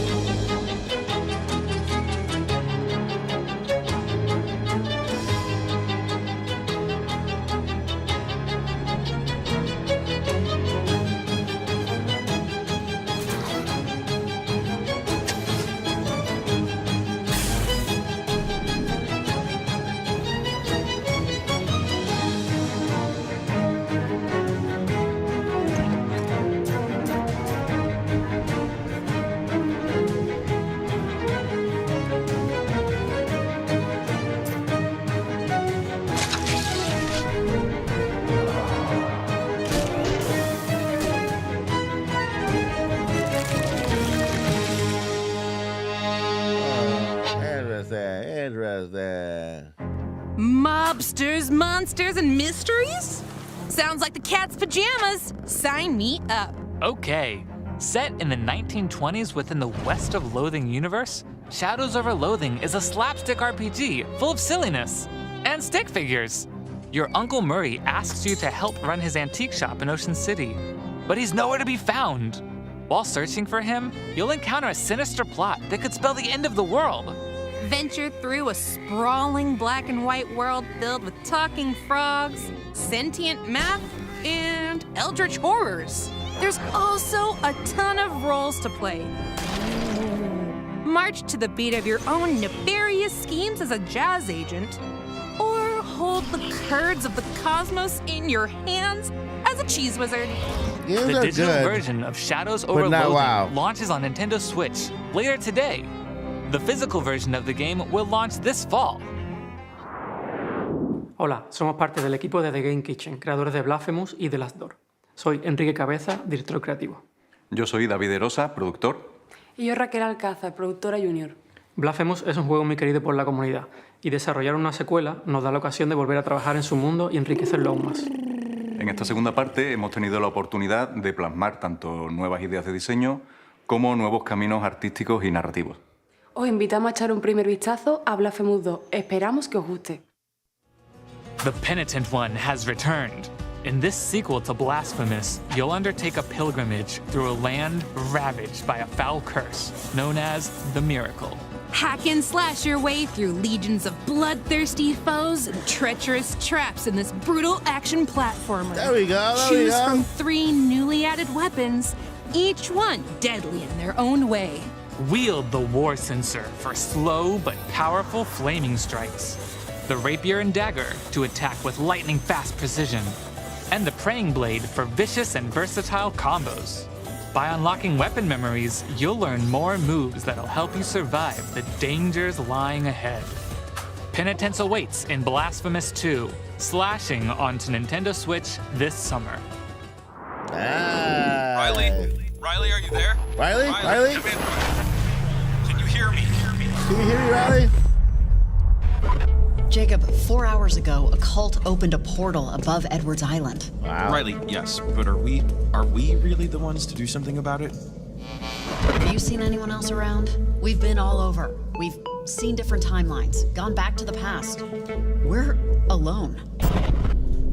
Interesting. Mobsters, monsters, and mysteries? Sounds like the cat's pajamas. Sign me up. Okay. Set in the 1920s within the West of Loathing universe, Shadows Over Loathing is a slapstick RPG full of silliness and stick figures. Your Uncle Murray asks you to help run his antique shop in Ocean City, but he's nowhere to be found. While searching for him, you'll encounter a sinister plot that could spell the end of the world. Venture through a sprawling black and white world filled with talking frogs, sentient math, and eldritch horrors. There's also a ton of roles to play. March to the beat of your own nefarious schemes as a jazz agent, or hold the curds of the cosmos in your hands as a cheese wizard. Games The are digital good, version of Shadows Over not Loathing WoW. launches on Nintendo Switch later today. The physical version of the game will launch this fall. Hola, somos parte del equipo de The Game Kitchen, creadores de Blasphemous y The Last Door. Soy Enrique Cabeza, director creativo. Yo soy David Erosa, productor. Y yo Raquel Alcázar, productora junior. Blasphemous es un juego muy querido por la comunidad, y desarrollar una secuela nos da la ocasión de volver a trabajar en su mundo y enriquecerlo aún más. En esta segunda parte hemos tenido la oportunidad de plasmar tanto nuevas ideas de diseño como nuevos caminos artísticos y narrativos. Os invitamos a echar un primer vistazo a Blasphemous 2. Esperamos que os guste. The Penitent One has returned. In this sequel to Blasphemous, you'll undertake a pilgrimage through a land ravaged by a foul curse known as the Miracle. Hack and slash your way through legions of bloodthirsty foes and treacherous traps in this brutal action platformer. There we go, there we Choose go. from 3 newly added weapons, each one deadly in their own way. Wield the War Censer for slow but powerful flaming strikes, the Rapier and Dagger to attack with lightning-fast precision, and the Praying Blade for vicious and versatile combos. By unlocking weapon memories, you'll learn more moves that'll help you survive the dangers lying ahead. Penitence awaits in Blasphemous 2, slashing onto Nintendo Switch this summer. Riley, are you there? Riley? Come in. Can you hear me? Can you hear me, Riley? Jacob, 4 hours ago, a cult opened a portal above Edwards Island. Wow. Riley, yes, but are we really the ones to do something about it? Have you seen anyone else around? We've been all over. We've seen different timelines, gone back to the past. We're alone.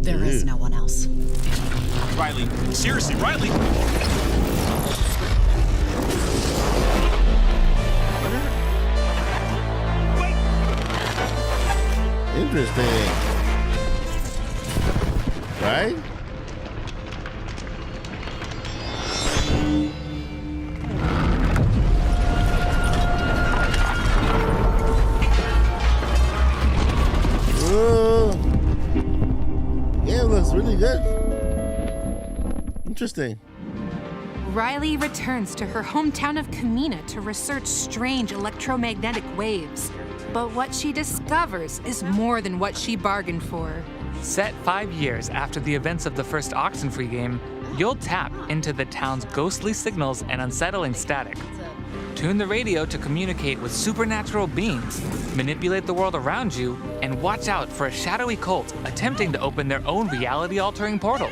There is no one else. Riley, seriously, Riley! Interesting. Right? Ooh. Yeah, it looks really good. Interesting. Riley returns to her hometown of Kamina to research strange electromagnetic waves. But what she discovers is more than what she bargained for. Set 5 years after the events of the first Oxenfree game, you'll tap into the town's ghostly signals and unsettling static. Tune the radio to communicate with supernatural beings, manipulate the world around you, and watch out for a shadowy cult attempting to open their own reality-altering portal.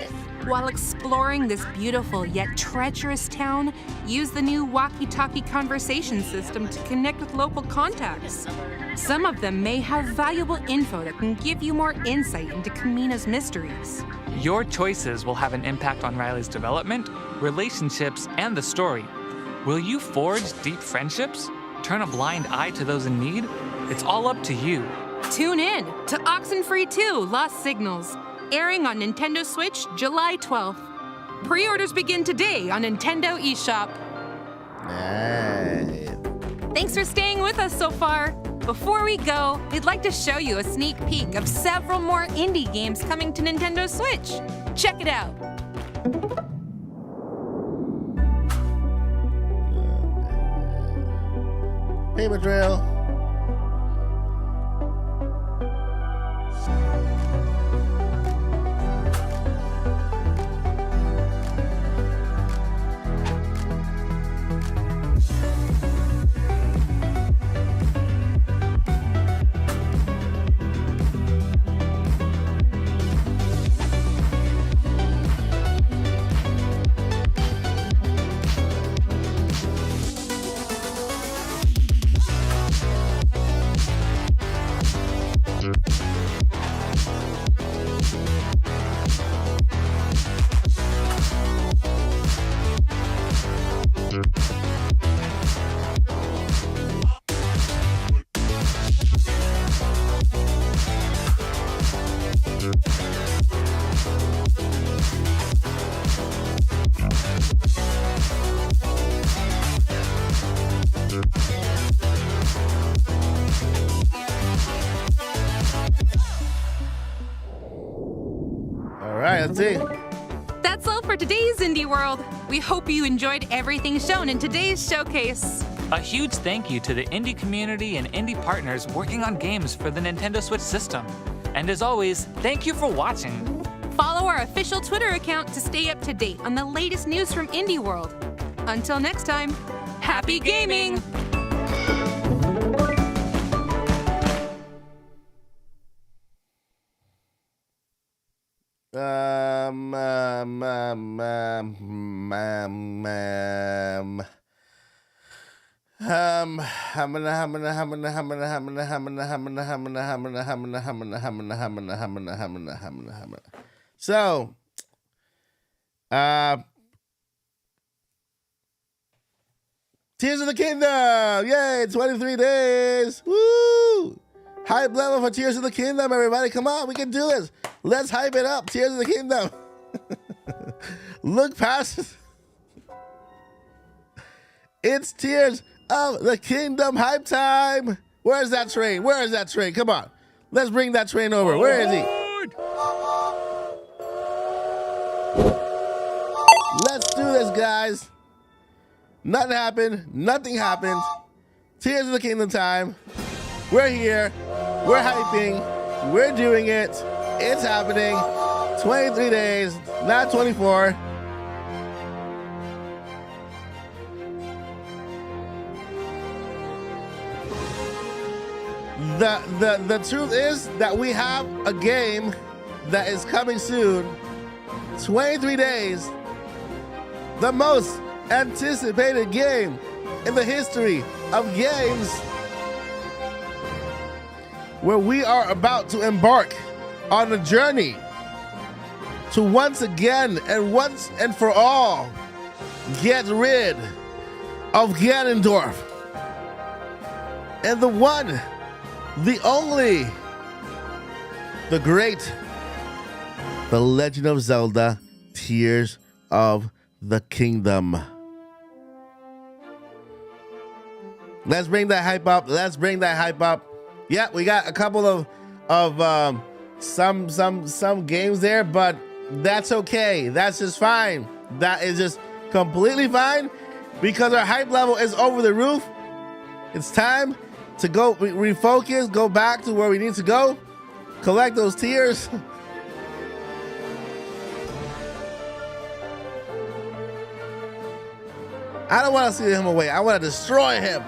While exploring this beautiful yet treacherous town, use the new walkie-talkie conversation system to connect with local contacts. Some of them may have valuable info that can give you more insight into Kamina's mysteries. Your choices will have an impact on Riley's development, relationships, and the story. Will you forge deep friendships? Turn a blind eye to those in need? It's all up to you. Tune in to Oxenfree 2 Lost Signals, airing on Nintendo Switch July 12th. Pre-orders begin today on Nintendo eShop. Nice. Thanks for staying with us so far. Before we go, we'd like to show you a sneak peek of several more indie games coming to Nintendo Switch. Check it out. Paper trail. right, let's see. That's all for today's Indie World. We hope you enjoyed everything shown in today's showcase. A huge thank you to the indie community and indie partners working on games for the Nintendo Switch system. And as always, thank you for watching. Follow our official Twitter account to stay up to date on the latest news from Indie World. Until next time, happy gaming! So, Tears of the Kingdom! Yay, 23 days! Woo! Hype level for Tears of the Kingdom, everybody. Come on, we can do this. Let's hype it up, Tears of the Kingdom. Look past. It's Tears of the Kingdom hype time. Where's that train? Where is that train? Come on. Let's bring that train over. Where is he? Let's do this, guys. Nothing happened. Nothing happened. Tears of the Kingdom time. We're here. We're hyping. We're doing it. It's happening. 23 days, not 24. The truth is that we have a game that is coming soon. 23 days. The most anticipated game in the history of games, where we are about to embark on a journey to once again and once and for all get rid of Ganondorf and the one, the only, the great, The Legend of Zelda, Tears of the Kingdom. Let's bring that hype up. Let's bring that hype up. Yeah, we got a couple of some games there, but that's okay. That's just fine. That is just completely fine because our hype level is over the roof. It's time to go refocus, go back to where we need to go, collect those tears. I don't want to see him away. I want to destroy him.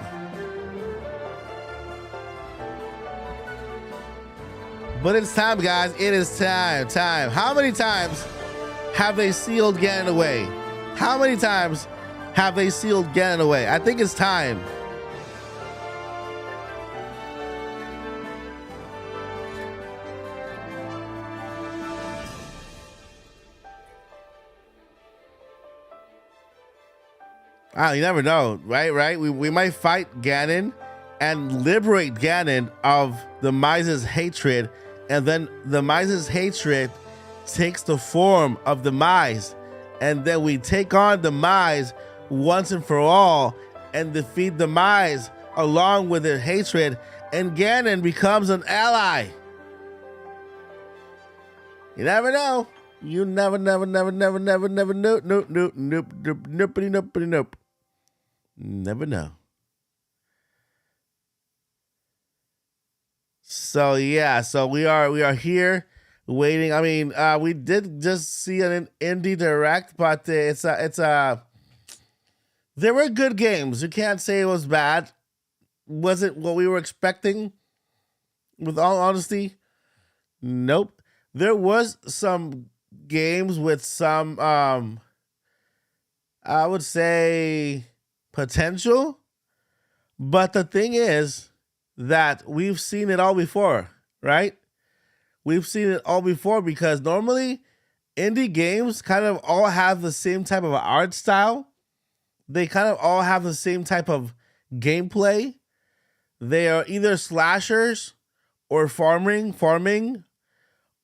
But it's time, guys. It is time. How many times have they sealed Ganon away? How many times have they sealed Ganon away? I think it's time. You never know, right? We might fight Ganon and liberate Ganon of the Mize's hatred, and then the Mize's hatred takes the form of the Mize, and then we take on the Mize once and for all and defeat the Mize along with their hatred, and Ganon becomes an ally. You never know. You never know. Nope. Never know. So yeah, so we are here waiting. I mean, we did just see an indie direct, but it's a there were good games. You can't say it was bad. Was it what we were expecting? With all honesty, nope. There was some games with some I would say potential, but the thing is that we've seen it all before, right? We've seen it all before because normally indie games kind of all have the same type of art style. They kind of all have the same type of gameplay. They are either slashers or farming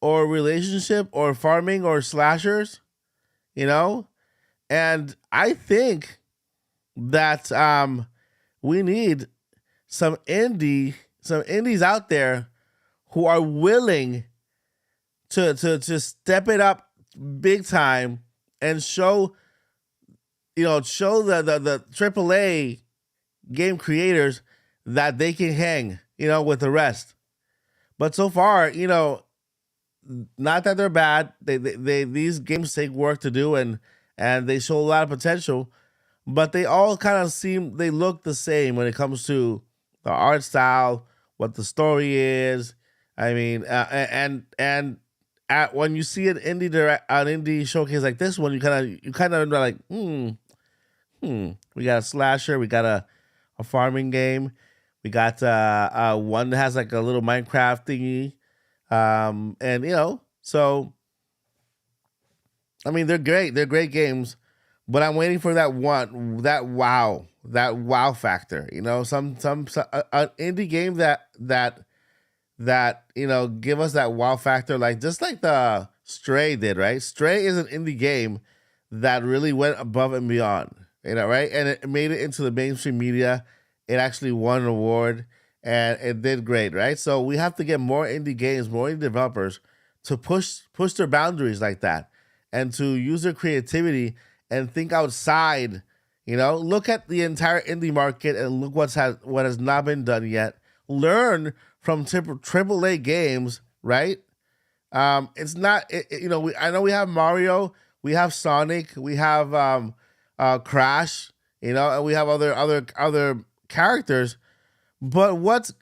or relationship or farming or slashers, you know? And I think that we need some indies out there who are willing to step it up big time and show the AAA game creators that they can hang, with the rest. But so far, not that they're bad. They these games take work to do, and they show a lot of potential, but they all kind of they look the same when it comes to the art style, what the story is. I mean, when you see an indie showcase like this one, you kind of like, we got a slasher, we got a farming game, we got one that has like a little Minecraft thingy, and so I mean they're great games, but I'm waiting for that wow factor, some an indie game that give us that wow factor, like just like the Stray did, right? Stray is an indie game that really went above and beyond, right? And it made it into the mainstream media. It actually won an award, and it did great, right? So we have to get more indie games, more indie developers to push their boundaries like that, and to use their creativity and think outside. Look at the entire indie market and look what has not been done yet. Learn from AAA games, right? It's not, I know we have Mario, we have Sonic, we have Crash, and we have other characters, but what's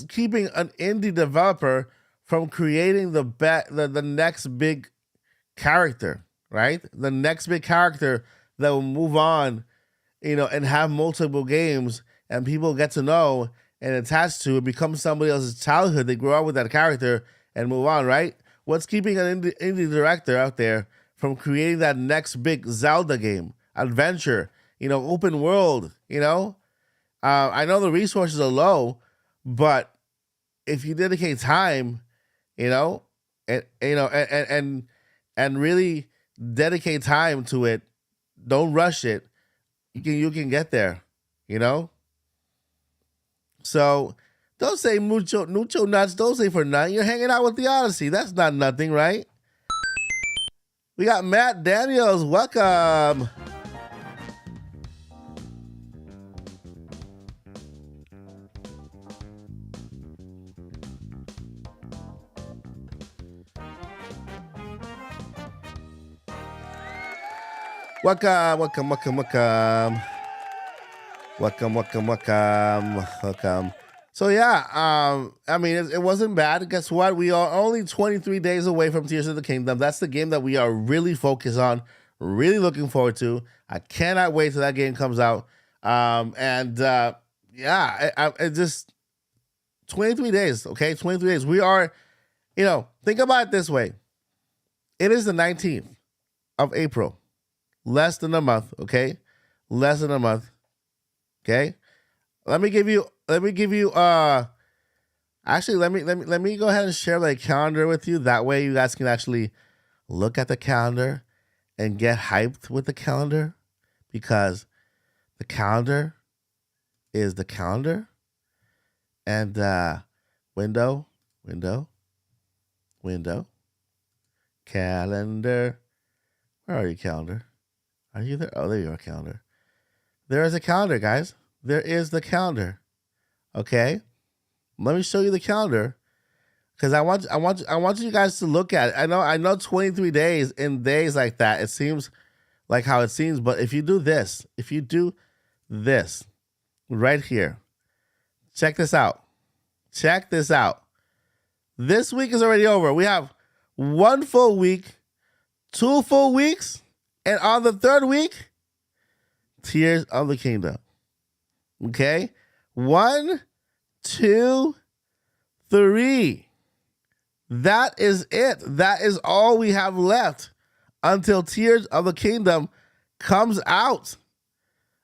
keeping an indie developer from creating the next big character, right? The next big character that will move on, and have multiple games and people get to know and attached to it, become somebody else's childhood. They grow up with that character and move on, right? What's keeping an indie director out there from creating that next big Zelda game, adventure, open world, I know the resources are low, but if you dedicate time, and really dedicate time to it, don't rush it, you can get there, So don't say mucho nuts. Don't say for nothing. You're hanging out with the Odyssey. That's not nothing, right? We got Matt Daniels. Welcome. Welcome. So yeah, I mean, it wasn't bad. Guess what? We are only 23 days away from Tears of the Kingdom. That's the game that we are really focused on, really looking forward to. I cannot wait till that game comes out. It just 23 days, okay? 23 days. We are, think about it this way. It is the 19th of April. Less than a month, okay? Less than a month. Okay? Let me give you actually let me go ahead and share the calendar with you. That way you guys can actually look at the calendar and get hyped with the calendar, because the calendar is the calendar. And window, calendar. Where are you, calendar? Are you there? Oh, there you are, calendar. There is a calendar, guys. There is the calendar. Okay? Let me show you the calendar, because I want you guys to look at it. I know 23 days in days like that, it seems like how it seems, but if you do this right here, check this out. This week is already over. We have 1 full week, 2 full weeks, and on the 3rd week, Tears of the Kingdom. Okay? 1, 2, 3. That is it. That is all we have left until Tears of the Kingdom comes out.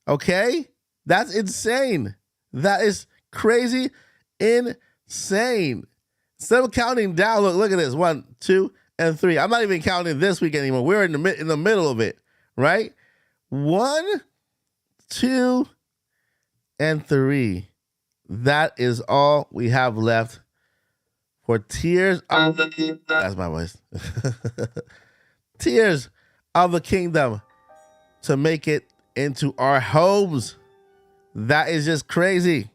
Okay? That's insane. That is crazy insane. Instead of counting down, look at this. 1, 2, and 3. I'm not even counting this week anymore. We're in the middle of it, right? 1, 2, and 3. That is all we have left for Tears of the Kingdom. That's my voice. Tears of the Kingdom to make it into our homes. That is just crazy.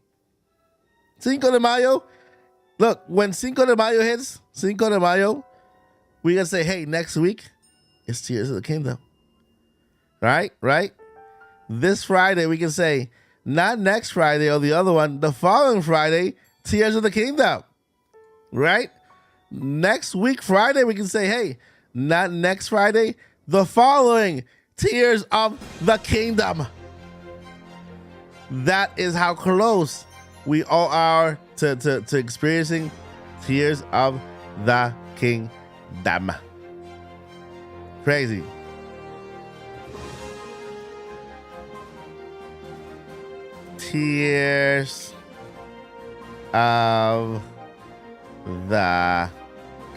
Cinco de Mayo. Look, when Cinco de Mayo hits, Cinco de Mayo, we're going to say, hey, next week, it's Tears of the Kingdom. Right? This Friday, we can say, not next Friday or the other one, the following Friday, Tears of the Kingdom. Right? Next week, Friday, we can say, hey, not next Friday, the following Tears of the Kingdom. That is how close we all are to experiencing Tears of the Kingdom. Crazy. Tears of the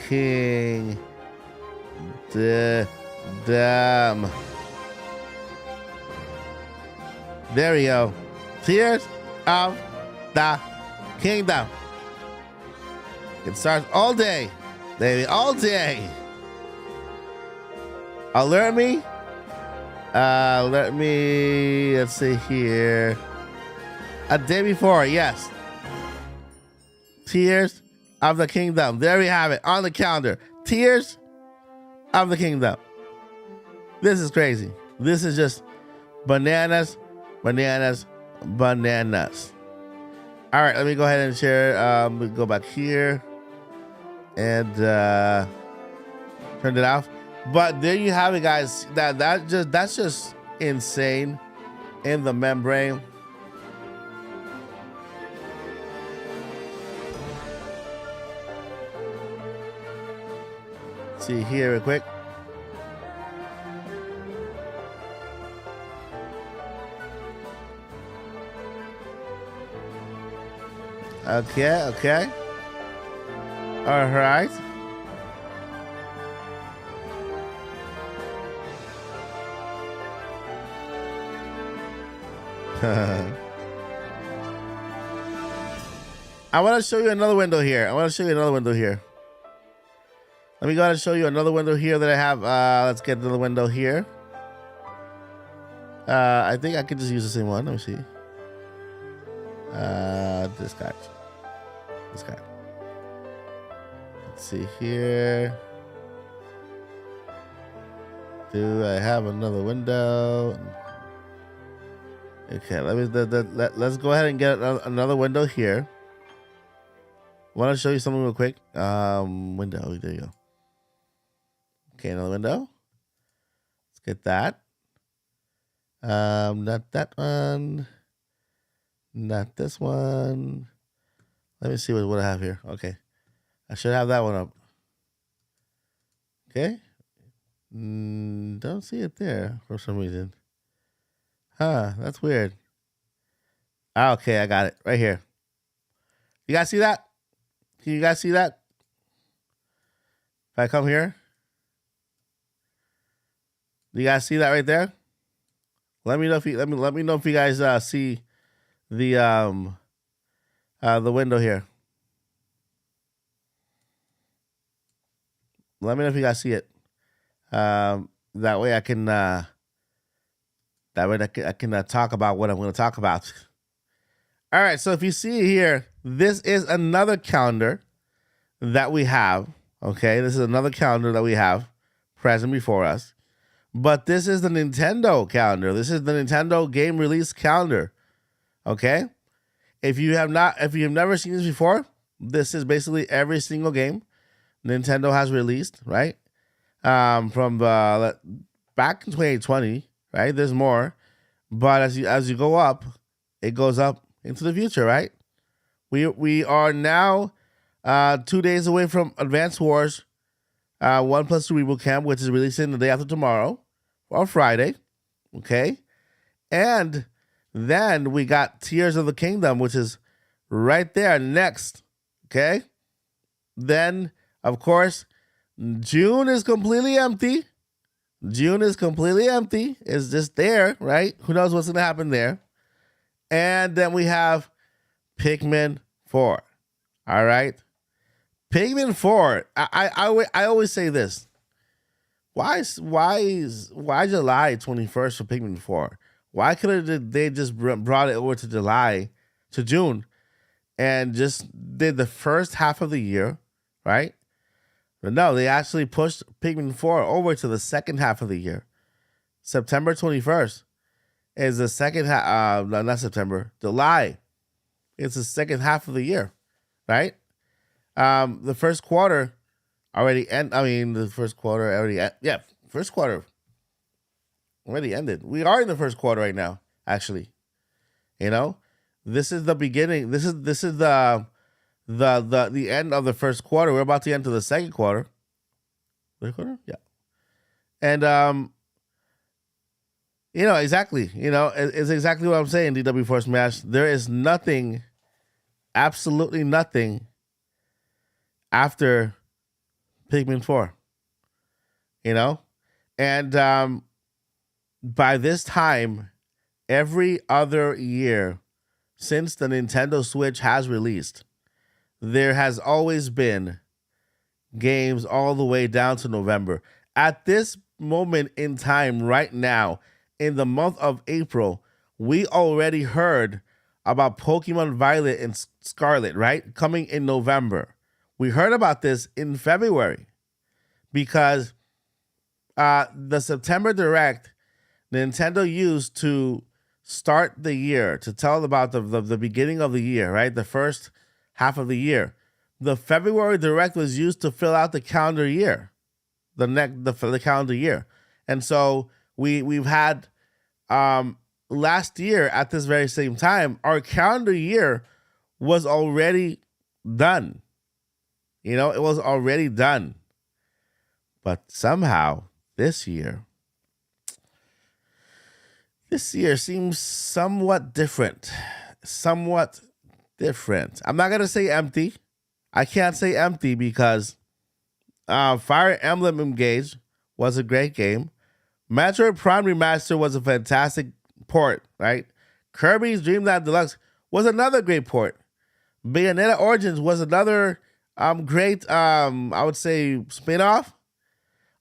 Kingdom. There we go. Tears of the Kingdom. It starts all day, baby, all day. Alert me. Let's see here. A day before, yes. Tears of the Kingdom. There we have it on the calendar. Tears of the Kingdom. This is crazy. This is just bananas. All right, let me go ahead and share. We go back here and turn it off. But there you have it, guys. That's just insane in the membrane. See here real quick. Okay. All right. I want to show you another window here. Let me go ahead and show you another window here that I have. Let's get to the window here. I think I could just use the same one. Let me see. This guy. Let's see here. Do I have another window? Okay, let's go ahead and get another window here. I want to show you something real quick. Window, there you go. Okay, another window. Let's get that. Not that one. Not this one. Let me see what I have here. Okay. I should have that one up. Okay. Don't see it there for some reason. That's weird. Okay, I got it right here. You guys see that? Can you guys see that? If I come here. Do you guys see that right there? Let me know if you let me know if you guys see the window here. Let me know if you guys see it. That way I can talk about what I'm going to talk about. All right, so if you see here, this is another calendar that we have. Okay, this is another calendar that we have present before us. But this is the Nintendo calendar. This is the Nintendo game release calendar. Okay? If you've never seen this before, this is basically every single game Nintendo has released, right? From back in 2020, right? There's more. But as you go up, it goes up into the future, right? We are now 2 days away from Advance Wars 1+2 Reboot Camp, which is releasing the day after tomorrow, on Friday, okay? And then we got Tears of the Kingdom, which is right there next, okay? Then, of course, June is completely empty. It's just there, right? Who knows what's going to happen there? And then we have Pikmin 4, all right? Pikmin 4, I always say this. why July 21st for Pikmin 4? Why couldn't they just brought it over to June, and just did the first half of the year, right? But no, they actually pushed Pikmin 4 over to the second half of the year. September 21st is the second half. No, not September. July. It's the second half of the year, right? The first quarter already the first quarter already. First quarter already ended. We are in the first quarter right now, actually. You know, this is the beginning. This is the end of the first quarter. We're about to enter the second quarter. Third quarter? Yeah. And exactly. It's exactly what I'm saying, DW Force Smash. There is nothing, absolutely nothing after Pikmin 4. And by this time, every other year since the Nintendo Switch has released, there has always been games all the way down to November. At this moment in time right now, in the month of April, we already heard about Pokemon Violet and Scarlet, right? Coming in November. We heard about this in February because the September Direct Nintendo used to start the year, to tell about the beginning of the year, right? The first half of the year. The February Direct was used to fill out the calendar year, the calendar year. And so we've had last year at this very same time, our calendar year was already done. It was already done. But somehow this year seems somewhat different. Somewhat different. I'm not going to say empty. I can't say empty because Fire Emblem Engage was a great game. Metroid Prime Remaster was a fantastic port, right? Kirby's Dream Land Deluxe was another great port. Bayonetta Origins was another great, I would say, spin-off.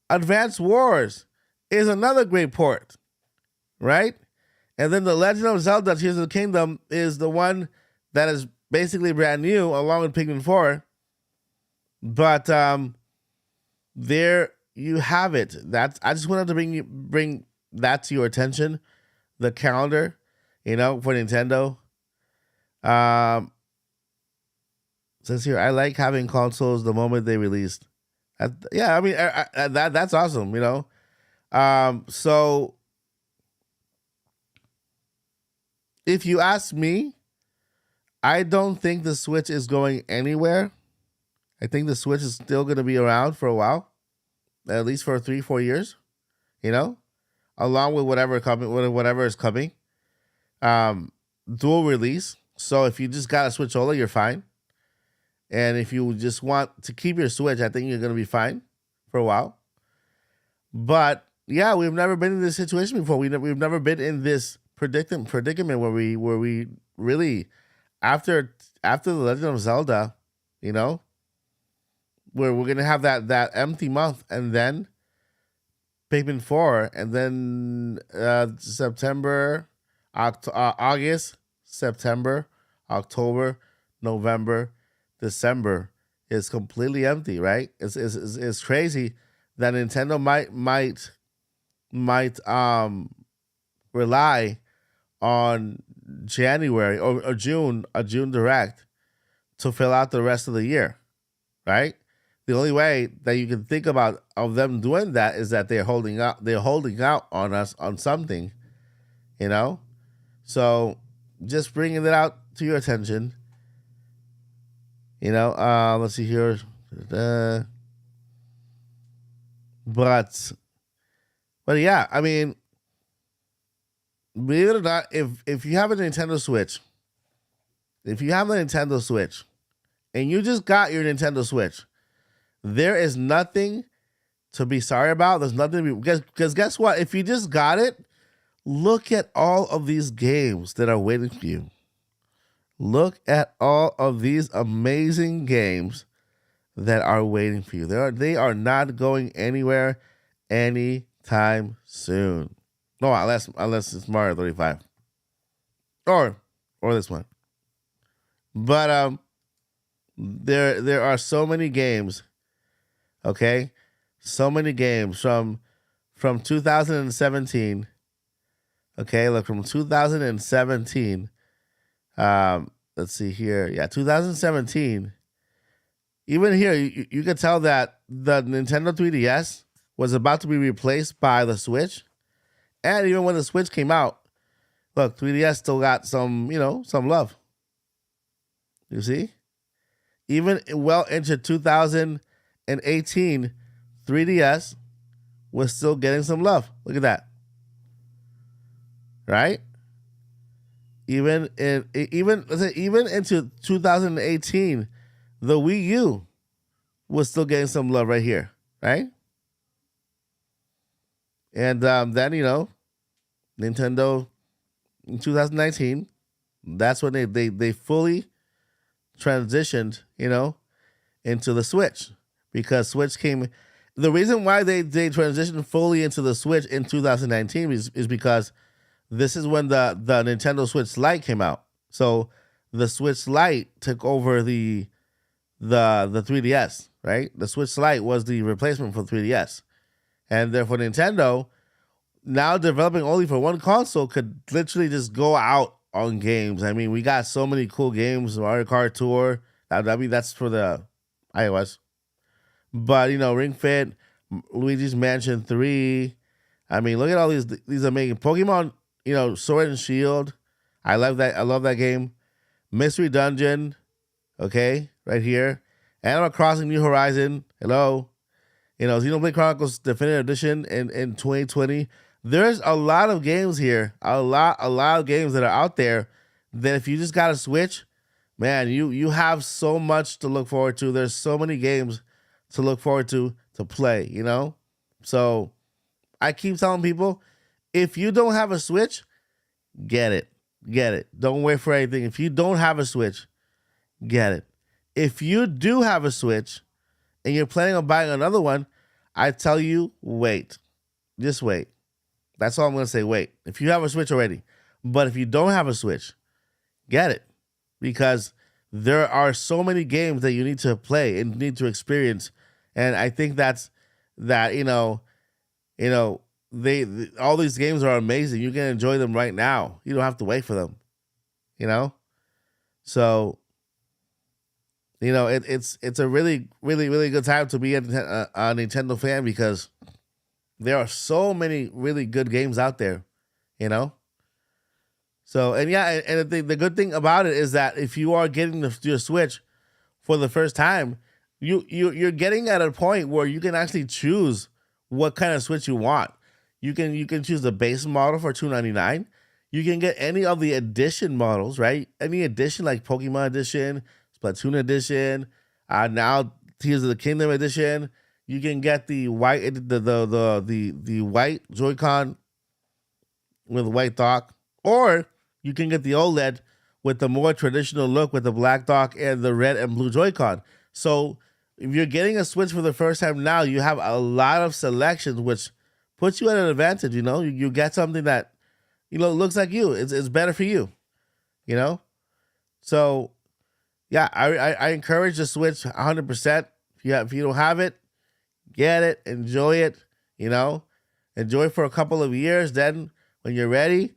Advanced Wars is another great port, right? And then The Legend of Zelda Tears of the Kingdom is the one that is basically brand new, along with Pikmin 4. But there you have it. I just wanted to bring that to your attention. The calendar, for Nintendo. Says here, I like having consoles the moment they released. That's awesome, So if you ask me, I don't think the Switch is going anywhere. I think the Switch is still going to be around for a while, at least for 3-4 years, along with whatever is coming. Dual release. So if you just got a Switch OLED, you're fine. And if you just want to keep your Switch, I think you're going to be fine for a while. But yeah, we've never been in this situation before. We've never been in this predicament where we really, after The Legend of Zelda, where we're going to have that empty month, and then Pikmin 4, and then August, September, October, November, December is completely empty, right? It's crazy that Nintendo might rely on January or June, a June Direct, to fill out the rest of the year, right? The only way that you can think about of them doing that is that they're holding out on us on something, So just bringing it out to your attention. Let's see here. But yeah, I mean, believe it or not, if you have a Nintendo Switch, and you just got your Nintendo Switch, there is nothing to be sorry about. There's nothing to be, because guess what? If you just got it, look at all of these games that are waiting for you. Look at all of these amazing games that are waiting for you. They are not going anywhere anytime soon. No, unless it's Mario 35. Or this one. But there are so many games, okay? So many games from 2017. Okay, look, from 2017. Let's see here. Yeah, 2017. Even here, you could tell that the Nintendo 3DS was about to be replaced by the Switch. And even when the Switch came out, look, 3DS still got some love. You see? Even well into 2018, 3DS was still getting some love. Look at that. Right? Even into 2018, the Wii U was still getting some love right here, right? And then, Nintendo in 2019, that's when they fully transitioned, into the Switch, because Switch came. The reason why they transitioned fully into the Switch in 2019 is because this is when the Nintendo Switch Lite came out. So the Switch Lite took over the 3DS, right? The Switch Lite was the replacement for 3DS. And therefore Nintendo, now developing only for one console, could literally just go out on games. I mean, we got so many cool games. Mario Kart Tour. That's for the iOS. But, Ring Fit, Luigi's Mansion 3. I mean, look at all these amazing Pokemon, Sword and Shield. I love that game. Mystery Dungeon, okay, right here. Animal Crossing New Horizon, hello. Xenoblade Chronicles Definitive Edition in 2020. There's a lot of games here, a lot of games that are out there that if you just got a Switch, man, you have so much to look forward to. There's so many games to look forward to play, So I keep telling people, if you don't have a Switch, get it. Don't wait for anything. If you don't have a Switch, get it. If you do have a Switch and you're planning on buying another one, I tell you, wait. Just wait. That's all I'm going to say, wait. If you have a Switch already. But if you don't have a Switch, get it. Because there are so many games that you need to play and need to experience. And I think all these games are amazing. You can enjoy them right now. You don't have to wait for them. So, it's a really, really, really good time to be a Nintendo fan, because there are so many really good games out there, So, and the good thing about it is that if you are getting your Switch for the first time, you're getting at a point where you can actually choose what kind of Switch you want. You can choose the base model for $299. You can get any of the edition models, right? Any edition, like Pokemon Edition, Splatoon Edition, now Tears of the Kingdom Edition. You can get the white the white Joy-Con with white dock, or you can get the OLED with the more traditional look with the black dock and the red and blue Joy-Con. So if you're getting a Switch for the first time now, you have a lot of selections, which puts you at an advantage. You get something that looks like you. It's better for you. So yeah, I encourage the Switch 100%. If you don't have it, get it, enjoy it. Enjoy for a couple of years. Then when you're ready,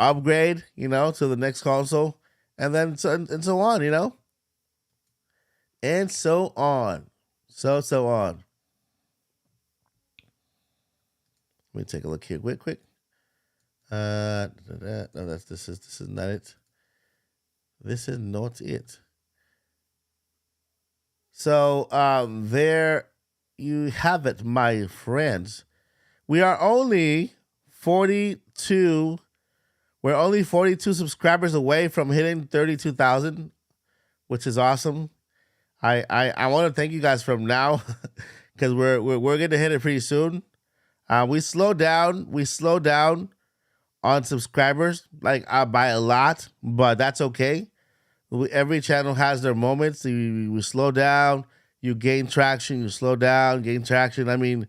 upgrade. To the next console, and then so on. And so on. So on. Let me take a look here, quick. No, this is not it. This is not it. So there you have it, my friends. We are only 42. We're only 42 subscribers away from hitting 32,000, which is awesome. I want to thank you guys from now, because we're going to hit it pretty soon. We slowed down on subscribers, by a lot, but that's okay. Every channel has their moments. We slow down, you gain traction, you slow down, gain traction. I mean,